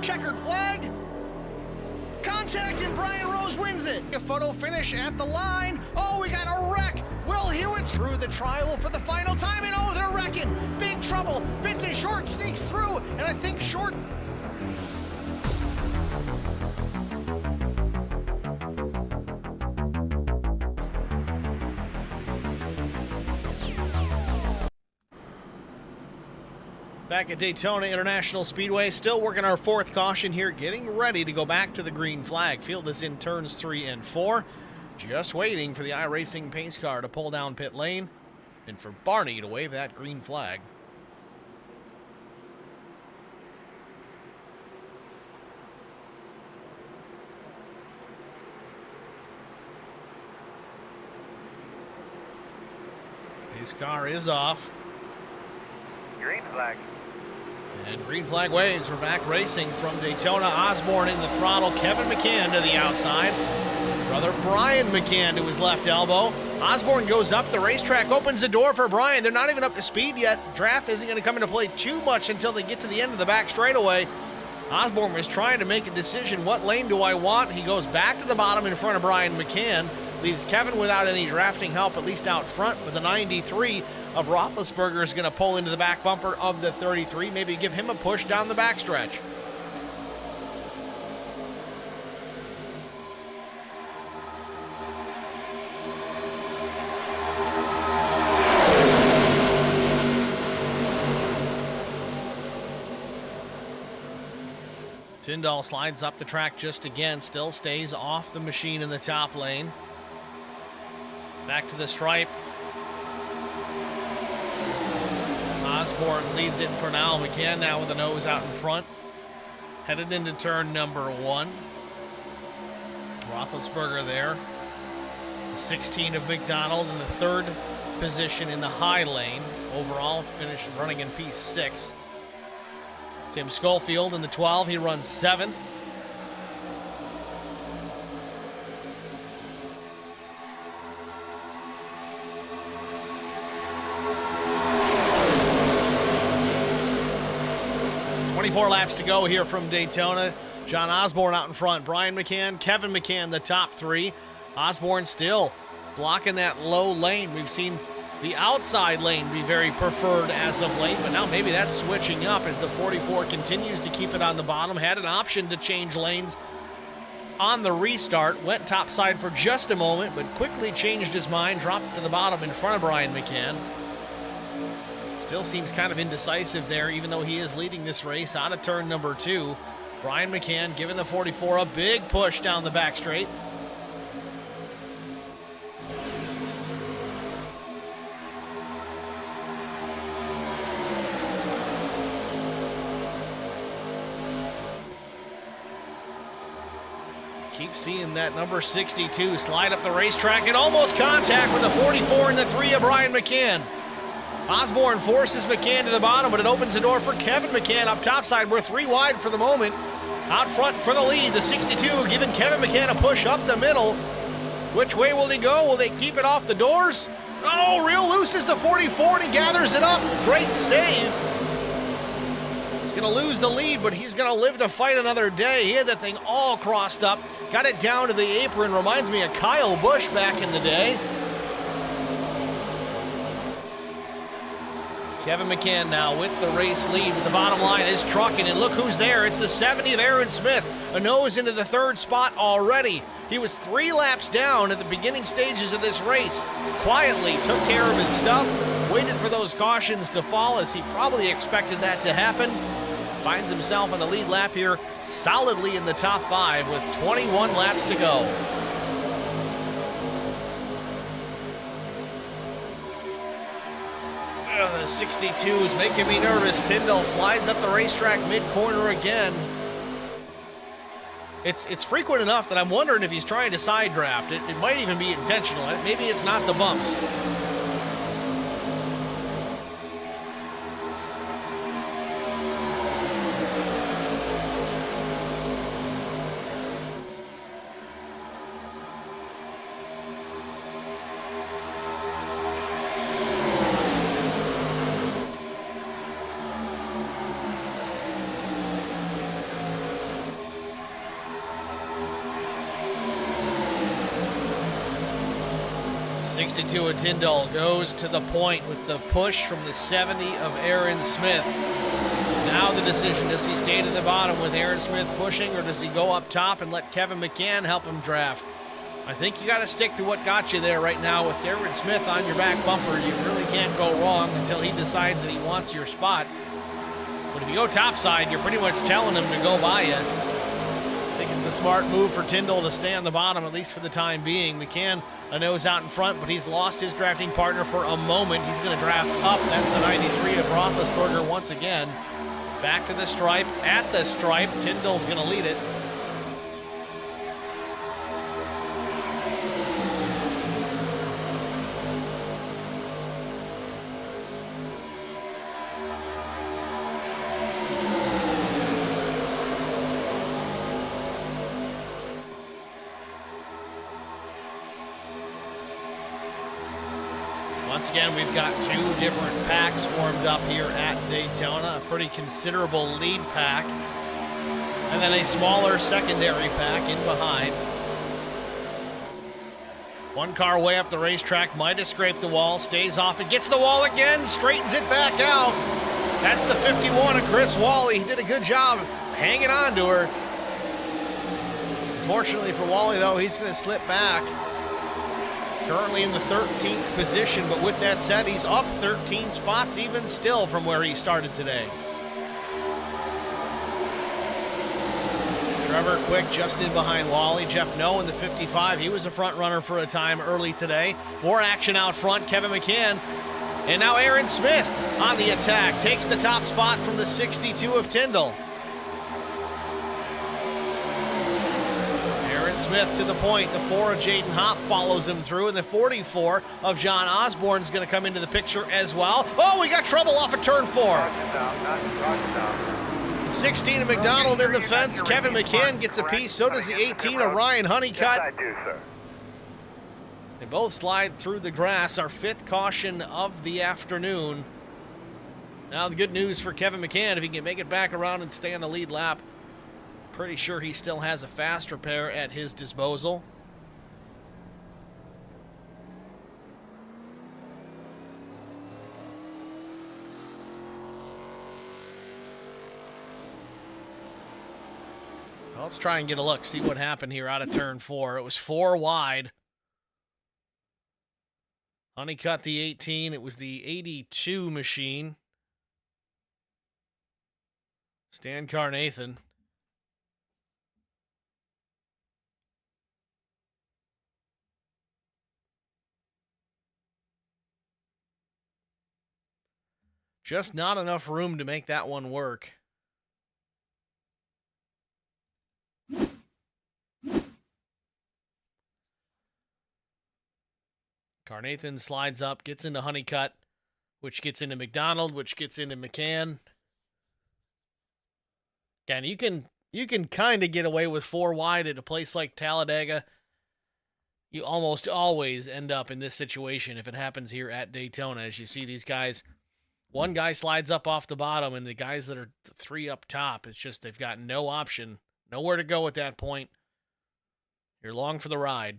Checkered flag. Contact and Brian Rose wins it. A photo finish at the line. Oh, we got a wreck. Will Hewitt's through the trial for the final time, and oh, they're wrecking. Big trouble. Vincent Short sneaks through, and I think Short... Back at Daytona International Speedway, still working our fourth caution here, getting ready to go back to the green flag. Field is in turns 3 and 4. Just waiting for the iRacing pace car to pull down pit lane and for Barney to wave that green flag. His car is off. Green flag. And green flag waves. We're back racing from Daytona. Osborne in the throttle. Kevin McCann to the outside. Brother Brian McCann to his left elbow. Osborne goes up. The racetrack opens the door for Brian. They're not even up to speed yet. Draft isn't going to come into play too much until they get to the end of the back straightaway. Osborne was trying to make a decision. What lane do I want? He goes back to the bottom in front of Brian McCann. Leaves Kevin without any drafting help, at least out front. But the 93 of Roethlisberger is going to pull into the back bumper of the 33. Maybe give him a push down the backstretch. Tyndall slides up the track just again, still stays off the machine in the top lane. Back to the stripe. Osborne leads it for now. McCann now with the nose out in front. Headed into turn number 1. Roethlisberger there. The 16 of McDonald in the third position in the high lane. Overall, finished running in P6. Tim Schofield in the 12. He runs 7th. Four laps to go here from Daytona. John Osborne out in front. Brian McCann, Kevin McCann, the top 3. Osborne still blocking that low lane. We've seen the outside lane be very preferred as of late, but now maybe that's switching up as the 44 continues to keep it on the bottom. Had an option to change lanes on the restart. Went topside for just a moment, but quickly changed his mind. Dropped to the bottom in front of Brian McCann. Still seems kind of indecisive there, even though he is leading this race out of turn number 2. Brian McCann giving the 44 a big push down the back straight. Keep seeing that number 62 slide up the racetrack and almost contact with the 44 and the 3 of Brian McCann. Osborne forces McCann to the bottom, but it opens the door for Kevin McCann up topside. We're 3 wide for the moment. Out front for the lead, the 62 giving Kevin McCann a push up the middle. Which way will he go? Will they keep it off the doors? Oh, real loose is the 44, and he gathers it up. Great save. He's going to lose the lead, but he's going to live to fight another day. He had that thing all crossed up. Got it down to the apron. Reminds me of Kyle Busch back in the day. Kevin McCann now with the race lead, but the bottom line is trucking, and look who's there. It's the 70 of Aaron Smith, a nose into the 3rd spot already. He was 3 laps down at the beginning stages of this race. Quietly took care of his stuff, waited for those cautions to fall as he probably expected that to happen. Finds himself on the lead lap here, solidly in the top 5 with 21 laps to go. The 62 is making me nervous. Tyndall slides up the racetrack mid-corner again. It's frequent enough that I'm wondering if he's trying to side draft. It might even be intentional. Maybe it's not the bumps. of Tyndall goes to the point with the push from the 70 of Aaron Smith. Now the decision, does he stay to the bottom with Aaron Smith pushing, or does he go up top and let Kevin McCann help him draft? I think you got to stick to what got you there right now. With Aaron Smith on your back bumper, you really can't go wrong until he decides that he wants your spot. But if you go topside, you're pretty much telling him to go by you. I think it's a smart move for Tyndall to stay on the bottom, at least for the time being. McCann a nose out in front, but he's lost his drafting partner for a moment. He's going to draft up. That's the 93 of Roethlisberger once again. Back to the stripe, at the stripe. Tyndall's going to lead it. Once again, we've got 2 different packs formed up here at Daytona. A pretty considerable lead pack, and then a smaller secondary pack in behind. One car way up the racetrack might have scraped the wall, stays off, it gets the wall again, straightens it back out. That's the 51 of Chris Wally. He did a good job hanging on to her. Unfortunately for Wally, though, he's going to slip back. Currently in the 13th position, but with that said, he's up 13 spots even still from where he started today. Trevor Quick just in behind Wally. Jeff Noe in the 55. He was a front runner for a time early today. More action out front. Kevin McCann And now Aaron Smith on the attack. Takes the top spot from the 62 of Tyndall. Aaron Smith to the point. The 4 of Jaden Hopp follows him through. And the 44 of John Osborne is going to come into the picture as well. Oh, we got trouble off of turn 4. The 16 of McDonald in the fence. Kevin McCann gets a piece. So does the 18 of Ryan Honeycutt. I do, sir. They both slide through the grass. Our 5th caution of the afternoon. Now the good news for Kevin McCann, if he can make it back around and stay on the lead lap, pretty sure he still has a fast repair at his disposal. Well, let's try and get a look, see what happened here out of turn 4. It was 4 wide. Honeycutt the 18. It was the 82 machine. Stan Carnathan. Just not enough room to make that one work. Carnathan slides up, gets into Honeycutt, which gets into McDonald, which gets into McCann. Again, you can kind of get away with 4 wide at a place like Talladega. You almost always end up in this situation if it happens here at Daytona. As you see these guys, one guy slides up off the bottom, and the guys that are 3 up top, it's just they've got no option, nowhere to go at that point. You're along for the ride.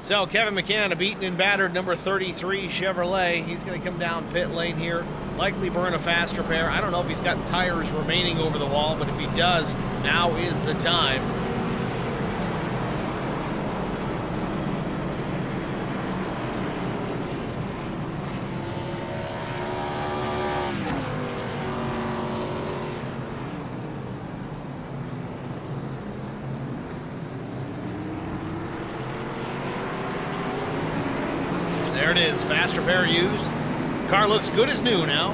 So Kevin McCann, a beaten and battered number 33 Chevrolet. He's going to come down pit lane here, likely burn a fast repair. I don't know if he's got tires remaining over the wall, but if he does, now is the time. There it is, fast repair used. Car looks good as new now.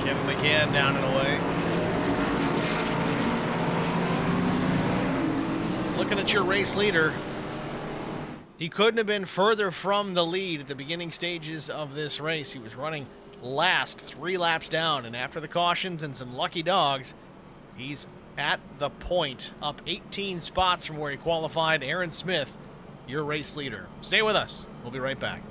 Kevin McCann down and away. Looking at your race leader, he couldn't have been further from the lead at the beginning stages of this race. He was running last, 3 laps down, and after the cautions and some lucky dogs, he's at the point, up 18 spots from where he qualified. Aaron Smith, your race leader. Stay with us. We'll be right back.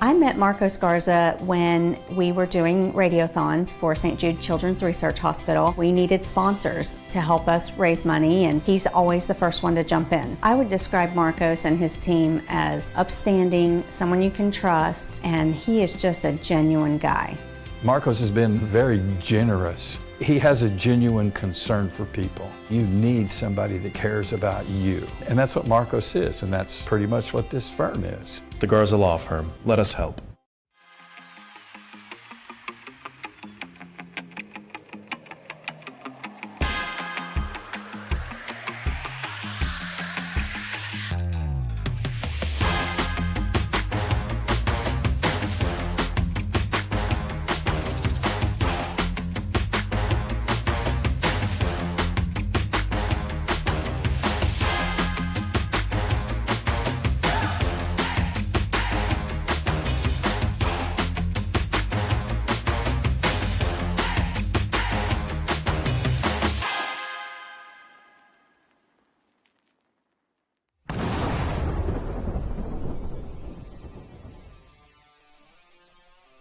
I met Marco Scarza when we were doing radiothons for St. Jude Children's Research Hospital. We needed sponsors to help us raise money, and he's always the first one to jump in. I would describe Marcos and his team as upstanding, someone you can trust, and he is just a genuine guy. Marcos has been very generous. He has a genuine concern for people. You need somebody that cares about you. And that's what Marcos is, and that's pretty much what this firm is. The Garza Law Firm. Let us help.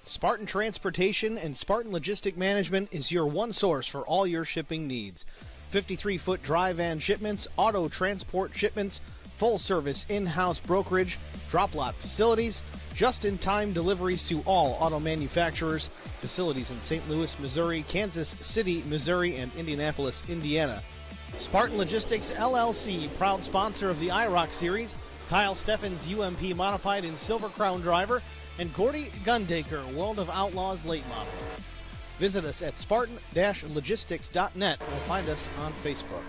Spartan Transportation and Spartan Logistic Management is your one source for all your shipping needs. 53-foot dry van shipments, auto transport shipments, full-service in-house brokerage, drop lot facilities, just-in-time deliveries to all auto manufacturers, facilities in St. Louis, Missouri, Kansas City, Missouri, and Indianapolis, Indiana. Spartan Logistics LLC, proud sponsor of the IROC Series, Kyle Steffens UMP Modified and Silver Crown Driver, and Gordy Gundaker, World of Outlaws Late Model. Visit us at spartan-logistics.net or find us on Facebook.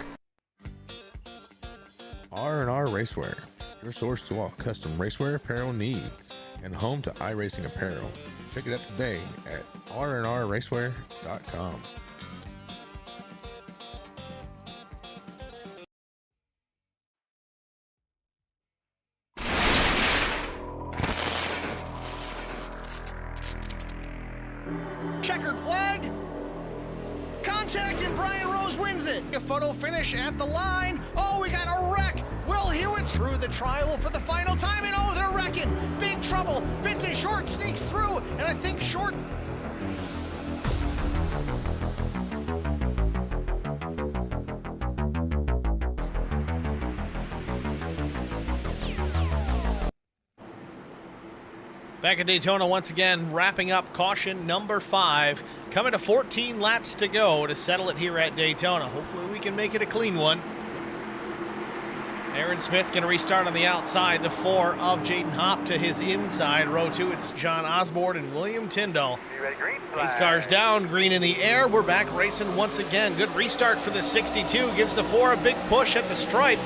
R&R Racewear, your source to all custom racewear apparel needs, and home to iRacing apparel. Check it out today at rnrracewear.com. Checkered flag. Contact and Brian Rose wins it. A photo finish at the line. Oh, we got a wreck. Will Hewitt's through the trial for the final time, and oh, they're wrecking. Big trouble. Vincent Short sneaks through, and I think Short. Back at Daytona once again, wrapping up caution number 5. Coming to 14 laps to go to settle it here at Daytona. Hopefully we can make it a clean one. Aaron Smith going to restart on the outside. The 4 of Jaden Hopp to his inside. Row 2, it's John Osborne and William Tyndall. You ready? Green Race flag. cars down, green in the air. We're back racing once again. Good restart for the 62. Gives the 4 a big push at the stripe.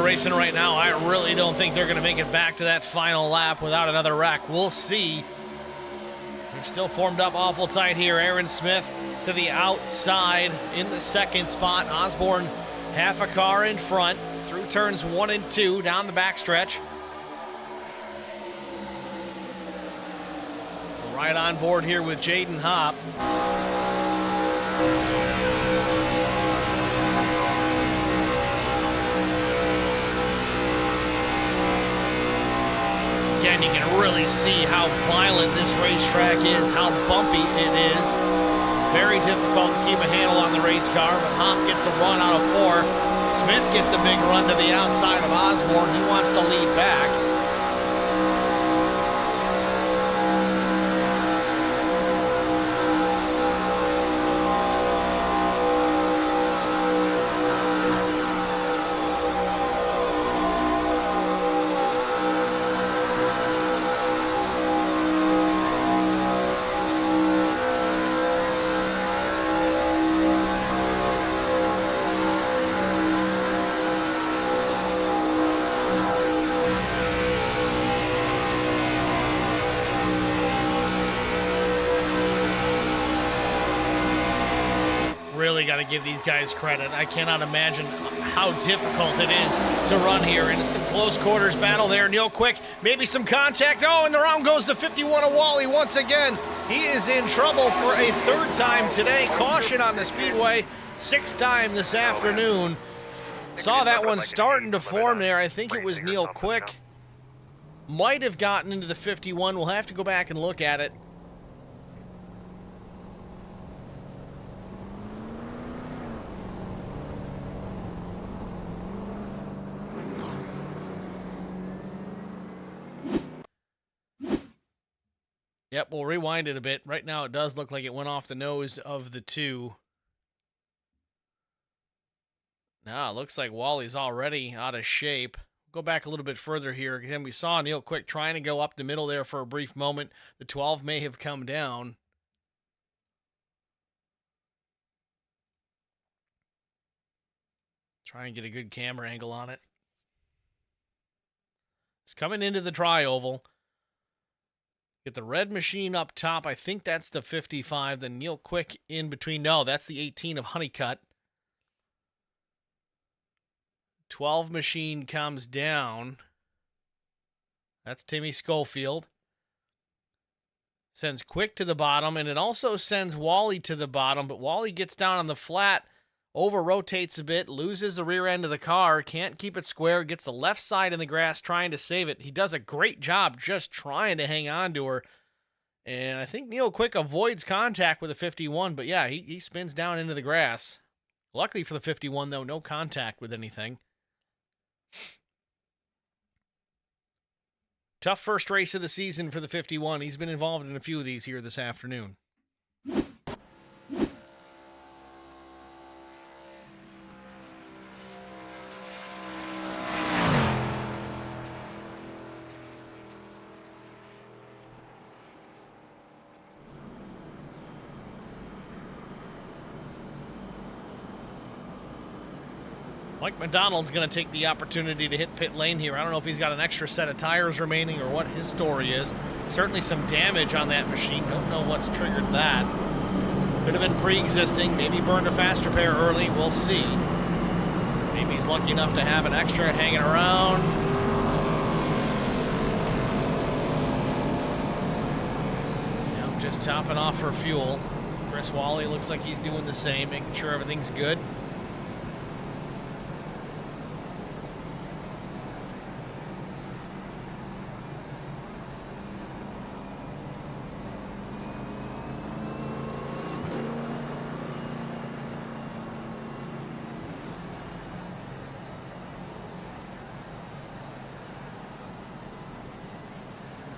Racing right now, I really don't think they're going to make it back to that final lap without another wreck. We'll see. They're still formed up awful tight here. Aaron Smith to the outside in the second spot. Osborne half a car in front through turns 1 and 2 down the backstretch. Right on board here with Jaden Hopp. Again, you can really see how violent this racetrack is, how bumpy it is. Very difficult to keep a handle on the race car, but Hopp gets a run out of 4. Smith gets a big run to the outside of Osborne. He wants to lead back. Really got to give these guys credit. I cannot imagine how difficult it is to run here. And it's a close quarters battle there. Neil Quick, maybe some contact. Oh, and around goes the 51 of Wally once again. He is in trouble for a 3rd time today. Caution on the Speedway, 6th time this afternoon. Saw that one starting to form there. I think it was Neil Quick. Might have gotten into the 51. We'll have to go back and look at it. Yep, we'll rewind it a bit. Right now it does look like it went off the nose of the 2. Now it looks like Wally's already out of shape. Go back a little bit further here. Again, we saw Neil Quick trying to go up the middle there for a brief moment. The 12 may have come down. Try and get a good camera angle on it. It's coming into the tri-oval. Get the red machine up top. I think that's the 55. Then Neil Quick in between. No, that's the 18 of Honeycutt. 12 machine comes down. That's Timmy Schofield. Sends Quick to the bottom, and it also sends Wally to the bottom, but Wally gets down on the flat, over-rotates a bit, loses the rear end of the car, can't keep it square, gets the left side in the grass trying to save it. He does a great job just trying to hang on to her, and I think Neil Quick avoids contact with a 51, but yeah, he spins down into the grass. Luckily for the 51, though, no contact with anything. Tough first race of the season for the 51. He's been involved in a few of these here this afternoon. Mike McDonald's going to take the opportunity to hit pit lane here. I don't know if he's got an extra set of tires remaining or what his story is. Certainly some damage on that machine. Don't know what's triggered that. Could have been pre-existing. Maybe burned a faster pair early. We'll see. Maybe he's lucky enough to have an extra hanging around. Now just topping off for fuel. Chris Wally looks like he's doing the same, making sure everything's good.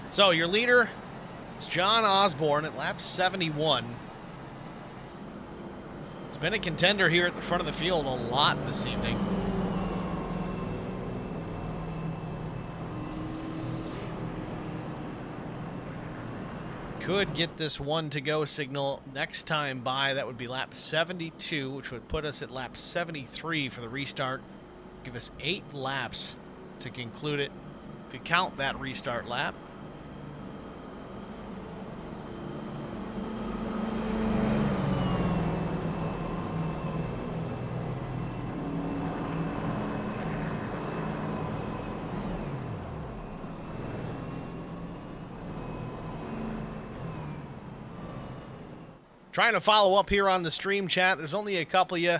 So your leader is John Osborne at lap 71. He's been a contender here at the front of the field a lot this evening. Could get this 1-to-go signal next time by. That would be lap 72, which would put us at lap 73 for the restart. Give us 8 laps to conclude it, if you count that restart lap. Trying to follow up here on the stream chat. There's only a couple of you.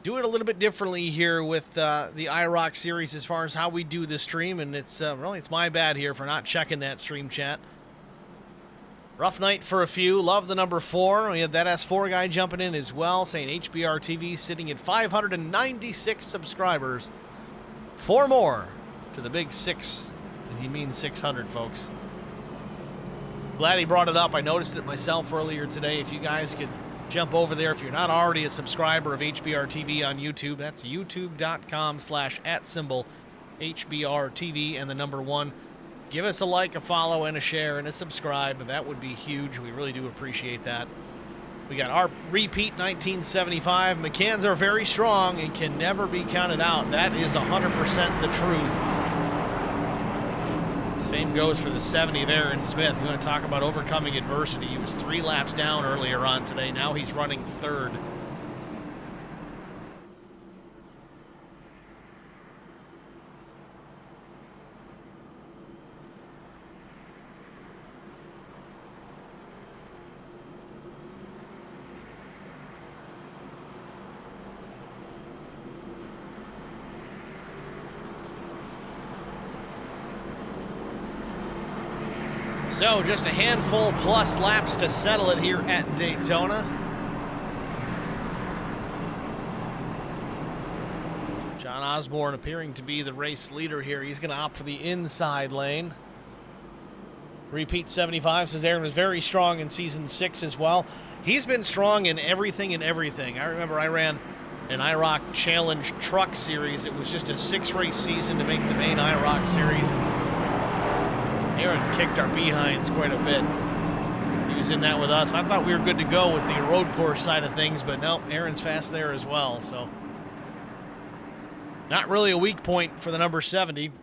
Do it a little bit differently here with the IROC series as far as how we do the stream, and it's really it's my bad here for not checking that stream chat. Rough night for a few. Love the number 4. We had that S4 guy jumping in as well, saying HBR TV sitting at 596 subscribers. 4 more to the big 6. And he means 600, folks. Glad he brought it up. I noticed it myself earlier today. If you guys could jump over there, if you're not already a subscriber of HBR TV on YouTube, that's youtube.com/@HBR TV and the number 1. Give us a like, a follow, and a share, and a subscribe. That would be huge. We really do appreciate that. We got our repeat 1975. McCanns are very strong and can never be counted out. That is 100% the truth. Same goes for the 70 of Aaron Smith. You want to talk about overcoming adversity. He was 3 laps down earlier on today. Now he's running 3rd. So just a handful plus laps to settle it here at Daytona. John Osborne appearing to be the race leader here. He's going to opt for the inside lane. Repeat 75 says Aaron was very strong in season 6 as well. He's been strong in everything and everything. I remember I ran an IROC Challenge Truck Series. It was just a 6-race season to make the main IROC series. Aaron kicked our behinds quite a bit. He was in that with us. I thought we were good to go with the road course side of things, but no, Aaron's fast there as well. So not really a weak point for the number 70.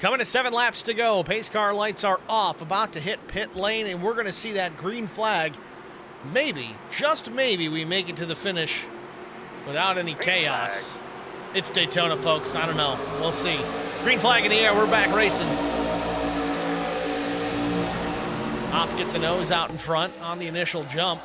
Coming to 7 laps to go. Pace car lights are off, about to hit pit lane, and we're going to see that green flag maybe, just maybe, we make it to the finish without any chaos. It's Daytona, folks. I don't know. We'll see. Green flag in the air. We're back racing. Hop gets a nose out in front on the initial jump.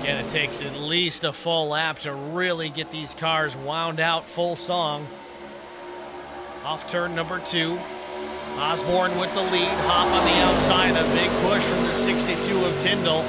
Again, it takes at least a full lap to really get these cars wound out full song. Off turn number 2. Osborne with the lead. Hop on the outside. A big push from the 62 of Tyndall.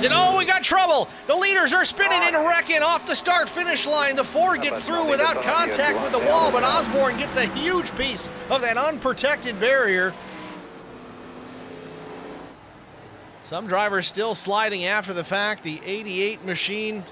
And oh, we got trouble. The leaders are spinning and wrecking off the start-finish line. The Ford gets through without contact with the wall, but Osborne gets a huge piece of that unprotected barrier. Some drivers still sliding after the fact. The 88 machine.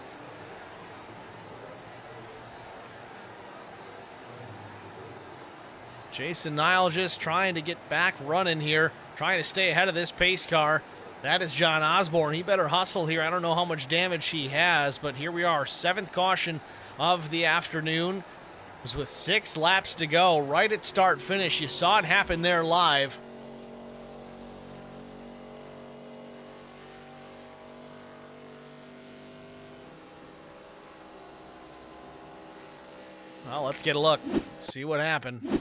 Jason Niles just trying to get back running here, trying to stay ahead of this pace car. That is John Osborne. He better hustle here. I don't know how much damage he has, but here we are. 7th caution of the afternoon. It was with 6 laps to go, right at start finish. You saw it happen there live. Well, let's get a look. See what happened.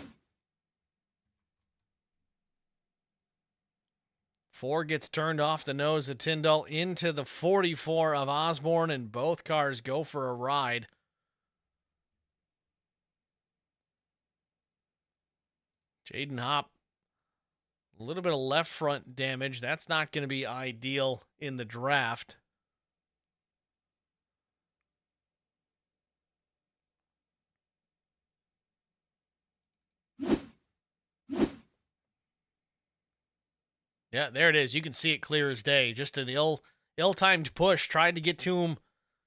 Ford gets turned off the nose of Tyndall into the 44 of Osborne, and both cars go for a ride. Jaden Hop, a little bit of left front damage. That's not going to be ideal in the draft. Yeah, there it is. You can see it clear as day. Just an ill-timed push. Tried to get to him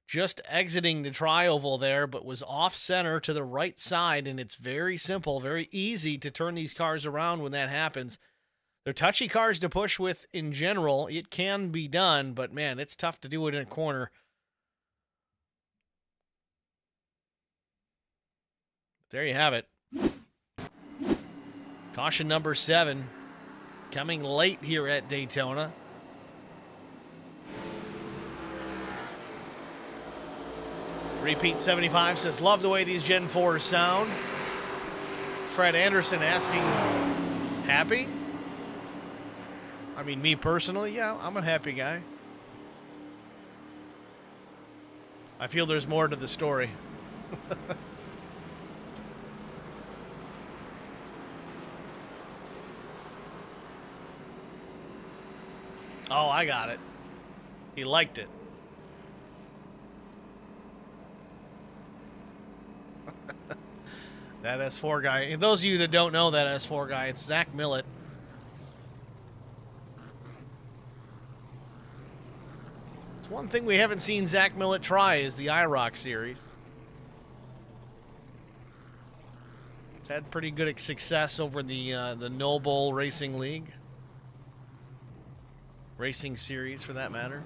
just exiting the tri-oval there, but was off-center to the right side, and it's very simple, very easy to turn these cars around when that happens. They're touchy cars to push with in general. It can be done, but, man, it's tough to do it in a corner. There you have it. Caution number 7. Coming late here at Daytona. Repeat 75 says, love the way these Gen 4s sound. Fred Anderson asking, happy? I mean, me personally, yeah, I'm a happy guy. I feel there's more to the story. Oh, I got it. He liked it. That S4 guy. And those of you that don't know that S4 guy, it's Zach Millett. It's one thing we haven't seen Zach Millett try is the IROC series. He's had pretty good success over the Noble Racing League. Racing series, for that matter.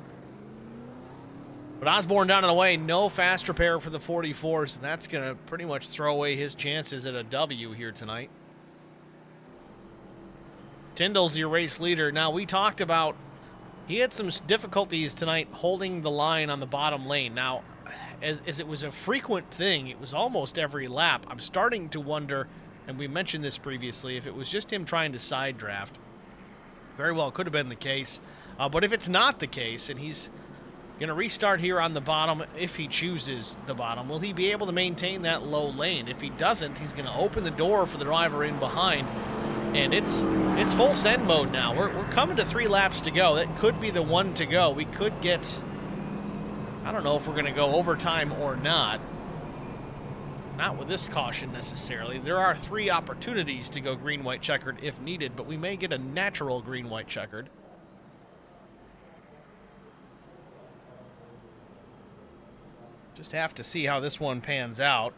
But Osborne down and away, no fast repair for the 44, so that's going to pretty much throw away his chances at a W here tonight. Tyndall's your race leader. Now, we talked about he had some difficulties tonight holding the line on the bottom lane. Now, as it was a frequent thing, it was almost every lap. I'm starting to wonder, and we mentioned this previously, if it was just him trying to side draft. Very well could have been the case. But if it's not the case, and he's going to restart here on the bottom, if he chooses the bottom, will he be able to maintain that low lane? If he doesn't, he's going to open the door for the driver in behind, and it's full send mode now. We're coming to 3 laps to go. That could be the one to go. We could get, I don't know if we're going to go overtime or not. not with this caution necessarily. There are 3 opportunities to go green, white, checkered if needed, but we may get a natural green, white, checkered. Just have to see how this one pans out.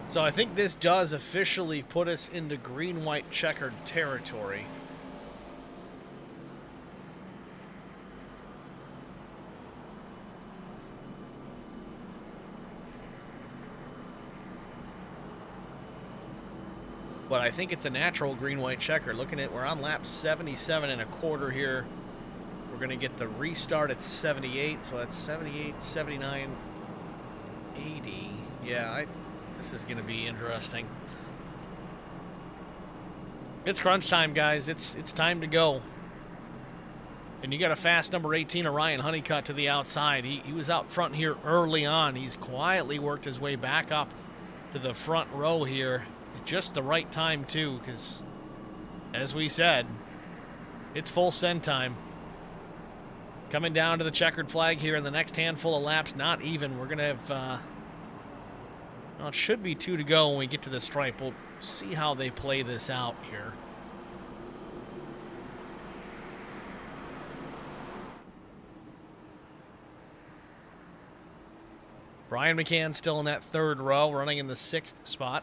So I think this does officially put us into green, white, checkered territory. But I think it's a natural green, white, checker. Looking at, we're on lap 77 and a quarter here. We're going to get the restart at 78, so that's 78, 79, 80. Yeah, this is going to be interesting. It's crunch time, guys. It's time to go. And you got a fast number 18, Ryan Honeycutt, to the outside. He was out front here early on. He's quietly worked his way back up to the front row here at just the right time, too, because, as we said, it's full send time. Coming down to the checkered flag here in the next handful of laps, not even. We're going to have... well, it should be 2 to go when we get to the stripe. We'll see how they play this out here. Brian McCann still in that 3rd row, running in the 6th spot.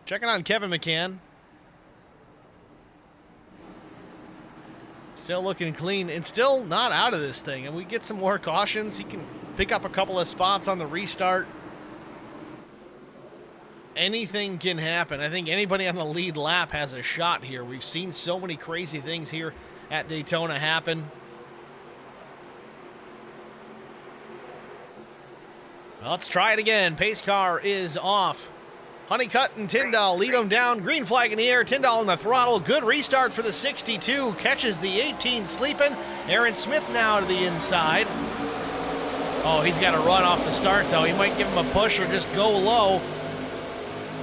Checking on Kevin McCann. Still looking clean and still not out of this thing. And we get some more cautions. He can pick up a couple of spots on the restart. Anything can happen. I think anybody on the lead lap has a shot here. We've seen so many crazy things here at Daytona happen. Well, let's try it again. Pace car is off. Honeycutt and Tyndall lead them down. Green flag in the air. Tyndall on the throttle. Good restart for the 62. Catches the 18 sleeping. Aaron Smith now to the inside. Oh, he's got to run off the start, though. He might give him a push or just go low.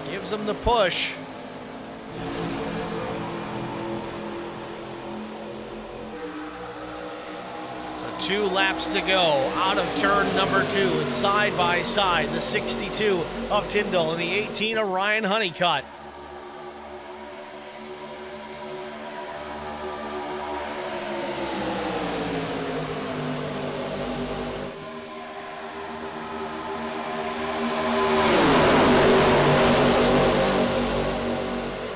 Gives him the push. So 2 laps to go out of turn number 2. It's side by side. The 62 of Tyndall and the 18 of Ryan Honeycutt.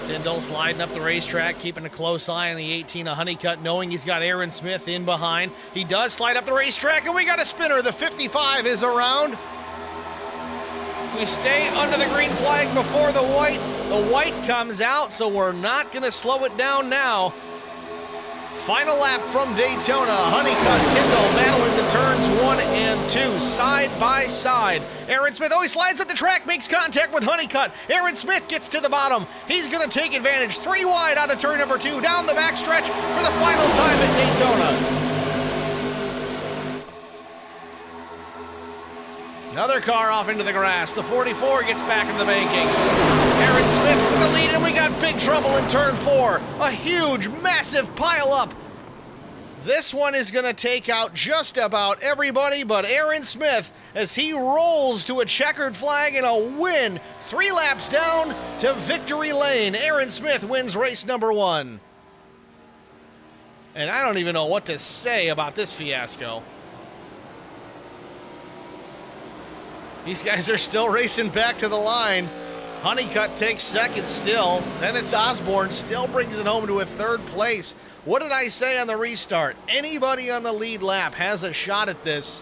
Tyndall sliding up the racetrack, keeping a close eye on the 18 of Honeycutt, knowing he's got Aaron Smith in behind. He does slide up the racetrack, and we got a spinner. The 55 is around. We stay under the green flag before the white. The white comes out, so we're not going to slow it down now. Final lap from Daytona. Honeycutt, Tyndall battling the turns 1 and 2, side by side. Aaron Smith, he slides up the track, makes contact with Honeycutt. Aaron Smith gets to the bottom. He's going to take advantage. 3 wide out of turn number 2, down the backstretch for the final time at Daytona. Another car off into the grass. The 44 gets back in the banking. Aaron Smith with the lead, and we got big trouble in turn 4. A huge, massive pile-up. This one is going to take out just about everybody but Aaron Smith as he rolls to a checkered flag and a win. 3 laps down to victory lane. Aaron Smith wins race number 1. And I don't even know what to say about this fiasco. These guys are still racing back to the line. Honeycutt takes second still. Then it's Osborne, still brings it home to a 3rd place. What did I say on the restart? Anybody on the lead lap has a shot at this.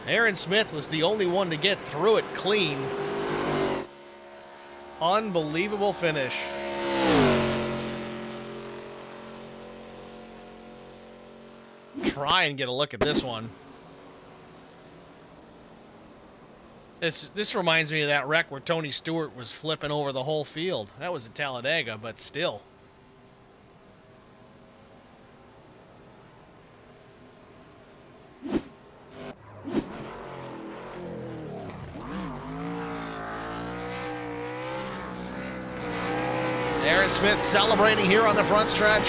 Aaron Smith was the only one to get through it clean. Unbelievable finish. Try and get a look at this one. This reminds me of that wreck where Tony Stewart was flipping over the whole field. That was at Talladega, but still. Aaron Smith celebrating here on the front stretch.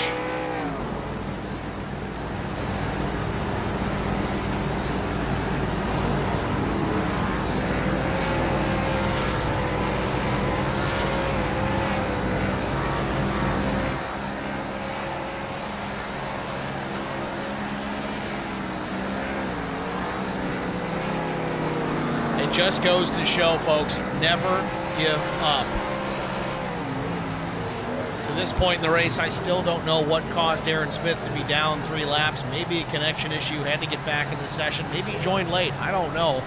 It just goes to show, folks, never give up. To this point in the race, I still don't know what caused Aaron Smith to be down 3 laps. Maybe a connection issue, had to get back in the session. Maybe he joined late, I don't know.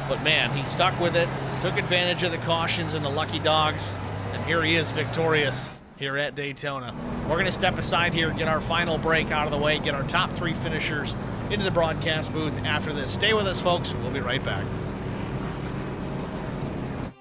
But man, he stuck with it, took advantage of the cautions and the lucky dogs, and here he is victorious here at Daytona. We're going to step aside here, get our final break out of the way, get our top 3 finishers into the broadcast booth after this. Stay with us, folks. We'll be right back.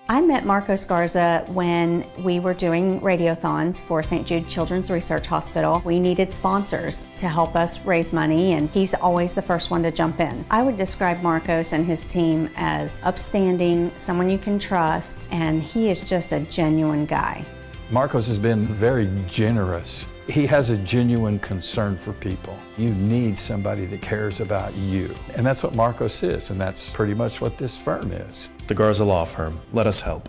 I met Marco Scarza when we were doing radiothons for St. Jude Children's Research Hospital. We needed sponsors to help us raise money, and he's always the first one to jump in. I would describe Marcos and his team as upstanding, someone you can trust, and he is just a genuine guy. Marcos has been very generous. He has a genuine concern for people. You need somebody that cares about you. And that's what Marcos is, and that's pretty much what this firm is. The Garza Law Firm. Let us help.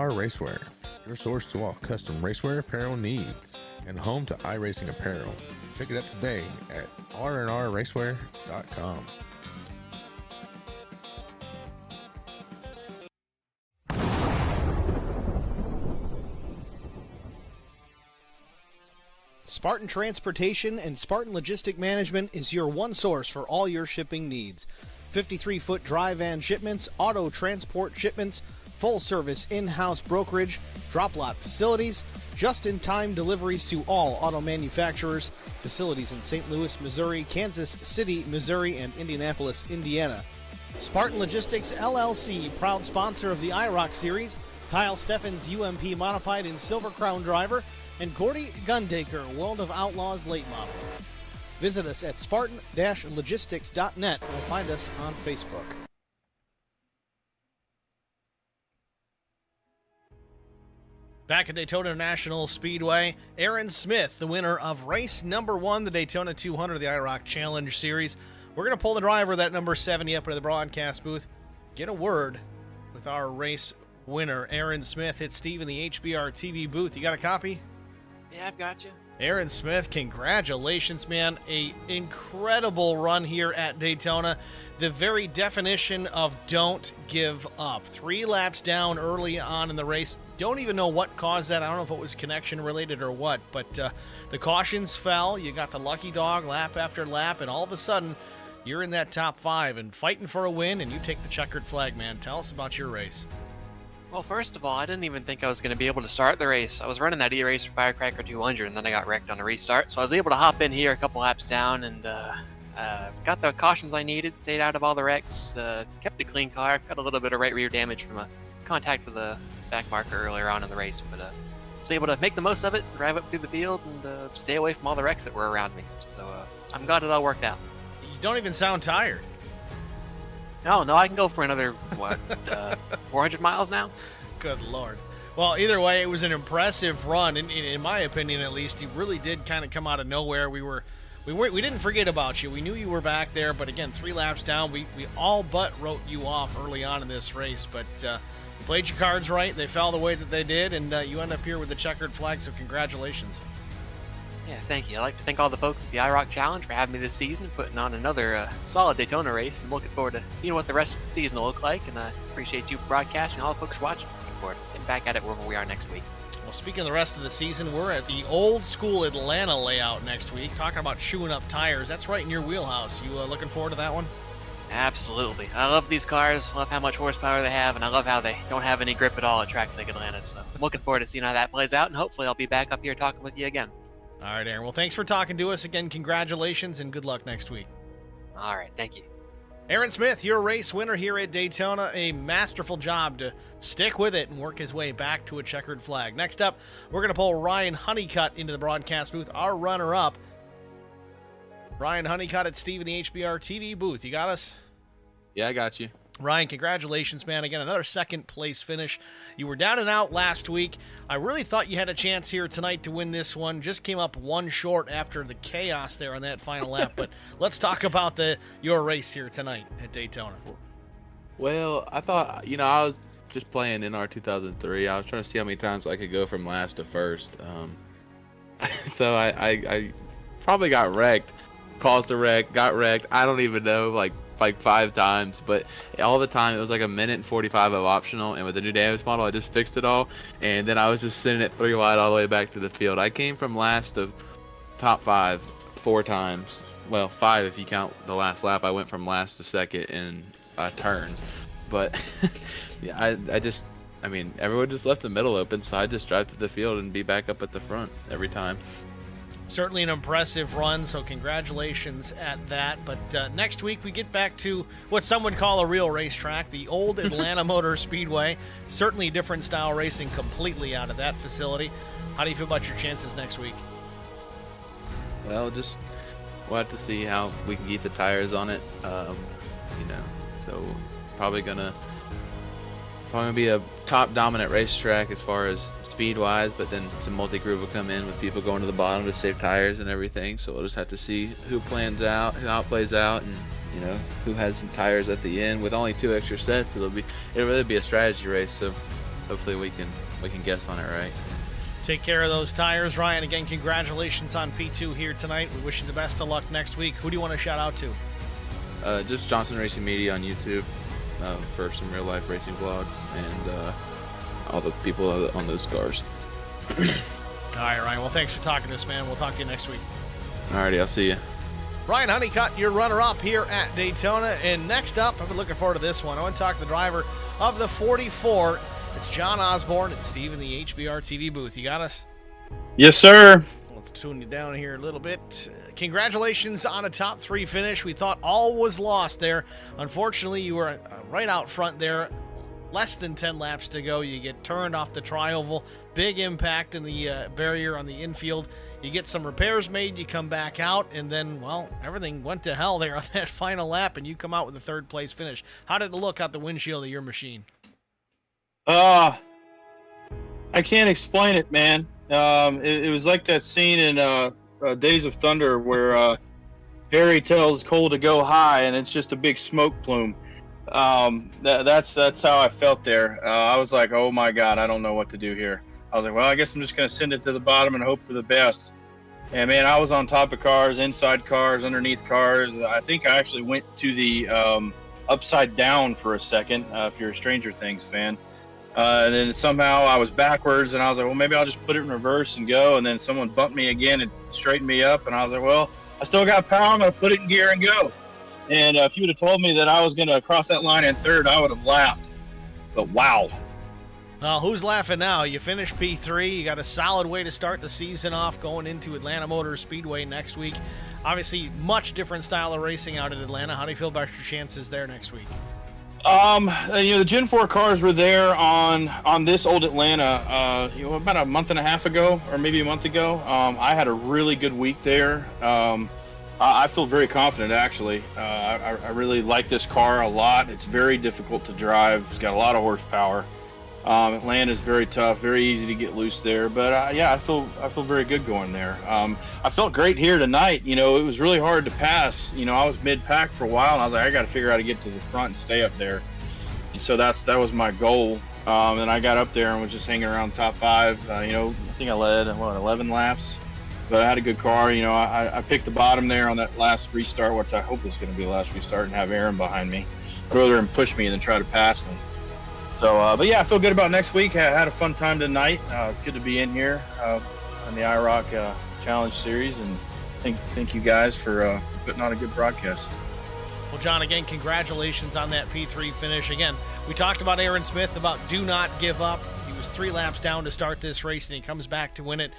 Racewear, your source to all custom racewear apparel needs, and home to iRacing apparel. Check it out today at rnrracewear.com. Spartan Transportation and Spartan Logistic Management is your one source for all your shipping needs. 53-foot dry van shipments, auto transport shipments, full-service in-house brokerage, drop lot facilities, just-in-time deliveries to all auto manufacturers, facilities in St. Louis, Missouri, Kansas City, Missouri, and Indianapolis, Indiana. Spartan Logistics LLC, proud sponsor of the IROC Series, Kyle Steffens UMP Modified and Silver Crown Driver, and Gordy Gundaker, World of Outlaws Late Model. Visit us at spartan-logistics.net or find us on Facebook. Back at Daytona International Speedway, Aaron Smith, the winner of race number 1, the Daytona 200 of the IROC Challenge Series. We're going to pull the driver, that number 70, up into the broadcast booth, get a word with our race winner, Aaron Smith. It's Steve in the HBR TV booth. You got a copy? Yeah, I've got you. Aaron Smith, congratulations, man. A incredible run here at Daytona. The very definition of don't give up. 3 laps down early on in the race. Don't even know what caused that. I don't know if it was connection related or what, but the cautions fell. You got the lucky dog lap after lap, and all of a sudden, you're in that top 5 and fighting for a win, and you take the checkered flag, man. Tell us about your race. Well, first of all, I didn't even think I was going to be able to start the race. I was running that E-Racer Firecracker 200, and then I got wrecked on a restart. So I was able to hop in here a couple laps down and got the cautions I needed, stayed out of all the wrecks, kept a clean car, got a little bit of right rear damage from a contact with the back marker earlier on in the race, but was able to make the most of it, drive up through the field, and stay away from all the wrecks that were around me. So I'm glad it all worked out. You don't even sound tired. No, I can go for another, 400 miles now? Good Lord. Well, either way, it was an impressive run, in my opinion at least. You really did kind of come out of nowhere. We didn't forget about you. We knew you were back there, but again, 3 laps down, we all but wrote you off early on in this race, but you played your cards right. They fell the way that they did, and you end up here with the checkered flag, so congratulations. Yeah, thank you. I'd like to thank all the folks at the IROC Challenge for having me this season and putting on another solid Daytona race. I'm looking forward to seeing what the rest of the season will look like, and I appreciate you broadcasting, all the folks watching. Looking forward to getting back at it wherever we are next week. Well, speaking of the rest of the season, we're at the old school Atlanta layout next week, talking about chewing up tires. That's right in your wheelhouse. You looking forward to that one? Absolutely. I love these cars, love how much horsepower they have, and I love how they don't have any grip at all at tracks like Atlanta. So I'm looking forward to seeing how that plays out, and hopefully I'll be back up here talking with you again. All right, Aaron. Well, thanks for talking to us again. Congratulations and good luck next week. All right, thank you. Aaron Smith, your race winner here at Daytona. A masterful job to stick with it and work his way back to a checkered flag. Next up, we're going to pull Ryan Honeycutt into the broadcast booth, our runner-up. Ryan Honeycutt at Steve in the HBR TV booth. You got us? Yeah, I got you. Ryan, congratulations, man. Again, another second-place finish. You were down and out last week. I really thought you had a chance here tonight to win this one. Just came up one short after the chaos there on that final lap. But let's talk about your race here tonight at Daytona. Well, I thought, I was just playing NR 2003. I was trying to see how many times I could go from last to first. So I probably got wrecked, caused a wreck, got wrecked. I don't even know, like 5 times, but all the time it was like a minute and 45 of optional, and with the new damage model I just fixed it all, and then I was just sending it 3 wide all the way back to the field. I came from last to top 5 4 times. Well, 5 if you count the last lap. I went from last to second in a turn, but yeah, everyone just left the middle open, so I just drive to the field and be back up at the front every time. Certainly an impressive run, so congratulations at that. But next week we get back to what some would call a real racetrack, the old Atlanta Motor Speedway. Certainly different style racing completely out of that facility. How do you feel about your chances next week? Well, we'll have to see how we can get the tires on it. So probably gonna be a top dominant racetrack as far as speed wise, but then some multi-groove will come in with people going to the bottom to save tires and everything. So we'll just have to see who plans out, how it plays out, and who has some tires at the end. With only 2 extra sets, it'll really be a strategy race. So hopefully we can guess on it right. Take care of those tires, Ryan. Again, congratulations on P2 here tonight. We wish you the best of luck next week. Who do you want to shout out to? Just Johnson Racing Media on YouTube for some real life racing vlogs, and all the people on those cars. All right, Ryan. Well, thanks for talking to us, man. We'll talk to you next week. Alrighty, I'll see you. Ryan Honeycutt, your runner-up here at Daytona. And next up, I've been looking forward to this one. I want to talk to the driver of the 44. It's John Osborne and Steve in the HBR TV booth. You got us? Yes, sir. Let's tune you down here a little bit. Congratulations on a top 3 finish. We thought all was lost there. Unfortunately, you were right out front there. Less than 10 laps to go. You get turned off the tri-oval. Big impact in the barrier on the infield. You get some repairs made. You come back out, and then, well, everything went to hell there on that final lap, and you come out with a 3rd place finish. How did it look out the windshield of your machine? I can't explain it, man. It was like that scene in Days of Thunder where Harry tells Cole to go high, and it's just a big smoke plume. That's how I felt there. I was like, oh my God, I don't know what to do here. I was like, well, I guess I'm just going to send it to the bottom and hope for the best. And man, I was on top of cars, inside cars, underneath cars. I think I actually went to the upside down for a second, if you're a Stranger Things fan. And then somehow I was backwards, and I was like, well, maybe I'll just put it in reverse and go. And then someone bumped me again and straightened me up. And I was like, well, I still got power. I'm going to put it in gear and go. And if you would have told me that I was going to cross that line in 3rd, I would have laughed. But wow. Who's laughing now? You finished P3. You got a solid way to start the season off going into Atlanta Motor Speedway next week. Obviously, much different style of racing out at Atlanta. How do you feel about your chances there next week? The Gen 4 cars were there on this old Atlanta, about a month and a half ago, or maybe a month ago. I had a really good week there. I feel very confident, actually. I really like this car a lot. It's very difficult to drive. It's got a lot of horsepower. Atlanta is very tough, very easy to get loose there. But yeah, I feel very good going there. I felt great here tonight. It was really hard to pass. I was mid-pack for a while, and I was like, I got to figure out how to get to the front and stay up there. And so that was my goal. And I got up there and was just hanging around top 5. I think I led 11 laps. But I had a good car. I picked the bottom there on that last restart, which I hope is going to be the last restart, and have Aaron behind me. I'd rather him push me than try to pass me. So, but yeah, I feel good about next week. I had a fun time tonight. It's good to be in here on the IROC Challenge Series, and thank you guys for putting on a good broadcast. Well, John, again, congratulations on that P3 finish. Again, we talked about Aaron Smith, about do not give up. He was 3 laps down to start this race, and he comes back to win it.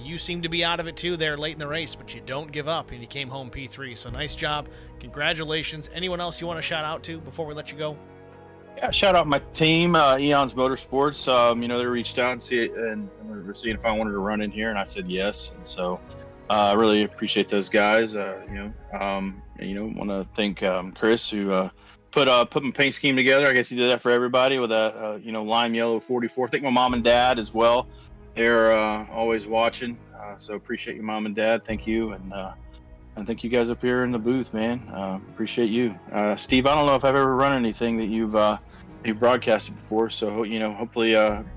You seem to be out of it, too, there late in the race, but you don't give up, and you came home P3. So nice job. Congratulations. Anyone else you want to shout out to before we let you go? Yeah, shout out my team, Eons Motorsports. They reached out and were seeing if I wanted to run in here, and I said yes. And so I really appreciate those guys. Want to thank Chris, who put my paint scheme together. I guess he did that for everybody with a lime yellow 44. I think my mom and dad as well. They're always watching. So appreciate you, mom and dad. Thank you, and thank you guys up here in the booth, man. Appreciate you, Steve. I don't know if I've ever run anything that you've broadcasted before, so hopefully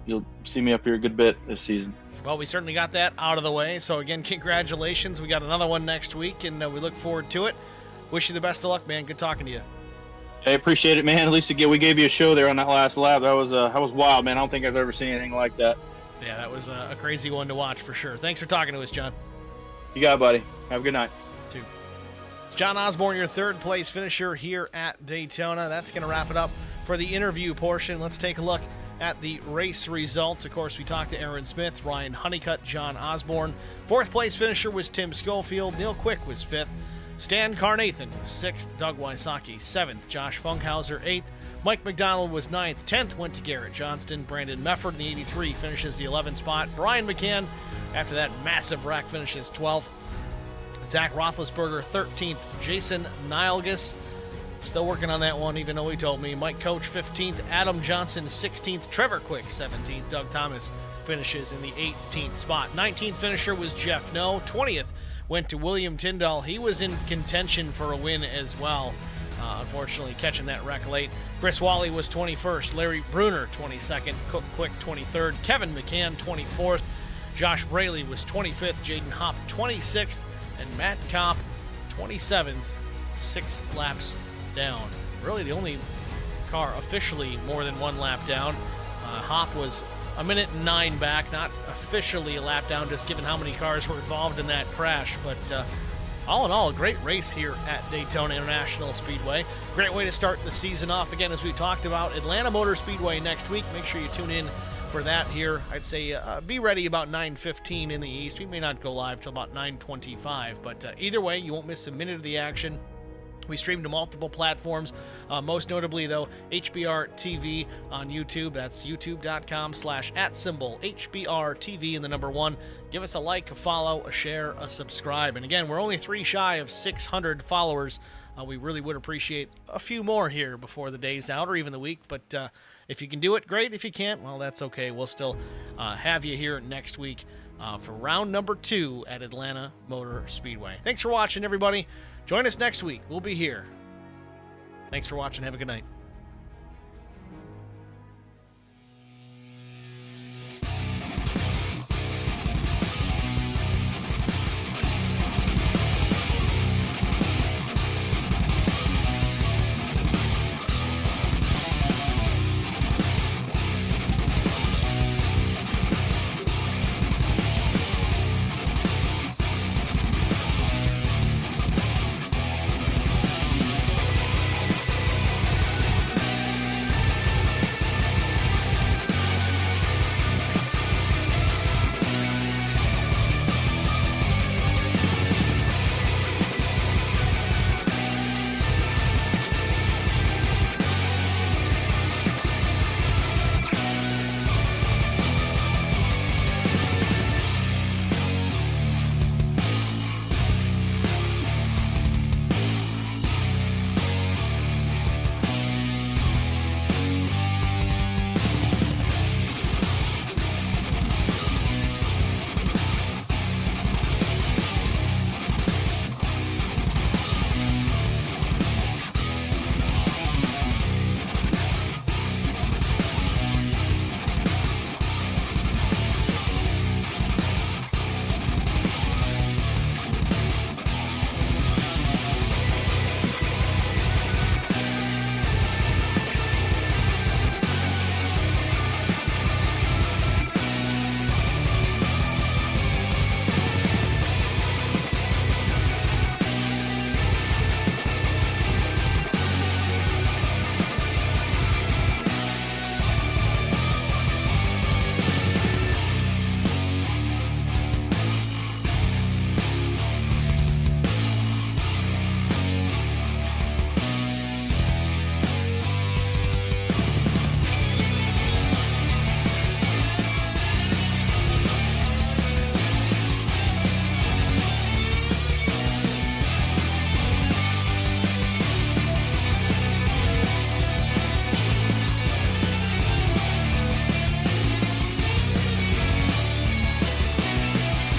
you'll see me up here a good bit this season. Well, we certainly got that out of the way. So again, congratulations. We got another one next week, and we look forward to it. Wish you the best of luck, man. Good talking to you. I appreciate it, man. At least we gave you a show there on that last lap. That was wild, man. I don't think I've ever seen anything like that. Yeah, that was a crazy one to watch for sure. Thanks for talking to us, John. You got it, buddy. Have a good night. Too. It's John Osborne, your 3rd place finisher here at Daytona. That's going to wrap it up for the interview portion. Let's take a look at the race results. Of course, we talked to Aaron Smith, Ryan Honeycutt, John Osborne. 4th place finisher was Tim Schofield. Neil Quick was 5th. Stan Carnathan was 6th. Doug Wysocki 7th. Josh Funkhauser 8th. Mike McDonald was 9th. 10th went to Garrett Johnston. Brandon Mefford in the 83 finishes the 11th spot. Brian McCann, after that massive wreck, finishes 12th. Zach Roethlisberger 13th. Jason Nilgus, still working on that one, even though he told me. Mike Coach 15th. Adam Johnson 16th. Trevor Quick 17th. Doug Thomas finishes in the 18th spot. 19th finisher was Jeff No. 20th went to William Tyndall. He was in contention for a win as well. Unfortunately, catching that wreck late. Chris Wally was 21st. Larry Bruner 22nd. Cook Quick 23rd. Kevin McCann 24th. Josh Braley was 25th. Jaden Hopp 26th. And Matt Kopp 27th. 6 laps down. Really the only car officially more than 1 lap down. Hopp was a minute and 9 back, not officially a lap down, just given how many cars were involved in that crash. But all in all, a great race here at Daytona International Speedway. Great way to start the season off. Again, as we talked about, Atlanta Motor Speedway next week. Make sure you tune in for that here. I'd say be ready about 9:15 in the East. We may not go live till about 9:25, but either way, you won't miss a minute of the action. We stream to multiple platforms, most notably, though, HBR TV on YouTube. That's youtube.com/@HBR TV and the number 1. Give us a like, a follow, a share, a subscribe. And again, we're only 3 shy of 600 followers. We really would appreciate a few more here before the day's out or even the week. But if you can do it, great. If you can't, well, that's okay. We'll still have you here next week for round number 2 at Atlanta Motor Speedway. Thanks for watching, everybody. Join us next week. We'll be here. Thanks for watching. Have a good night.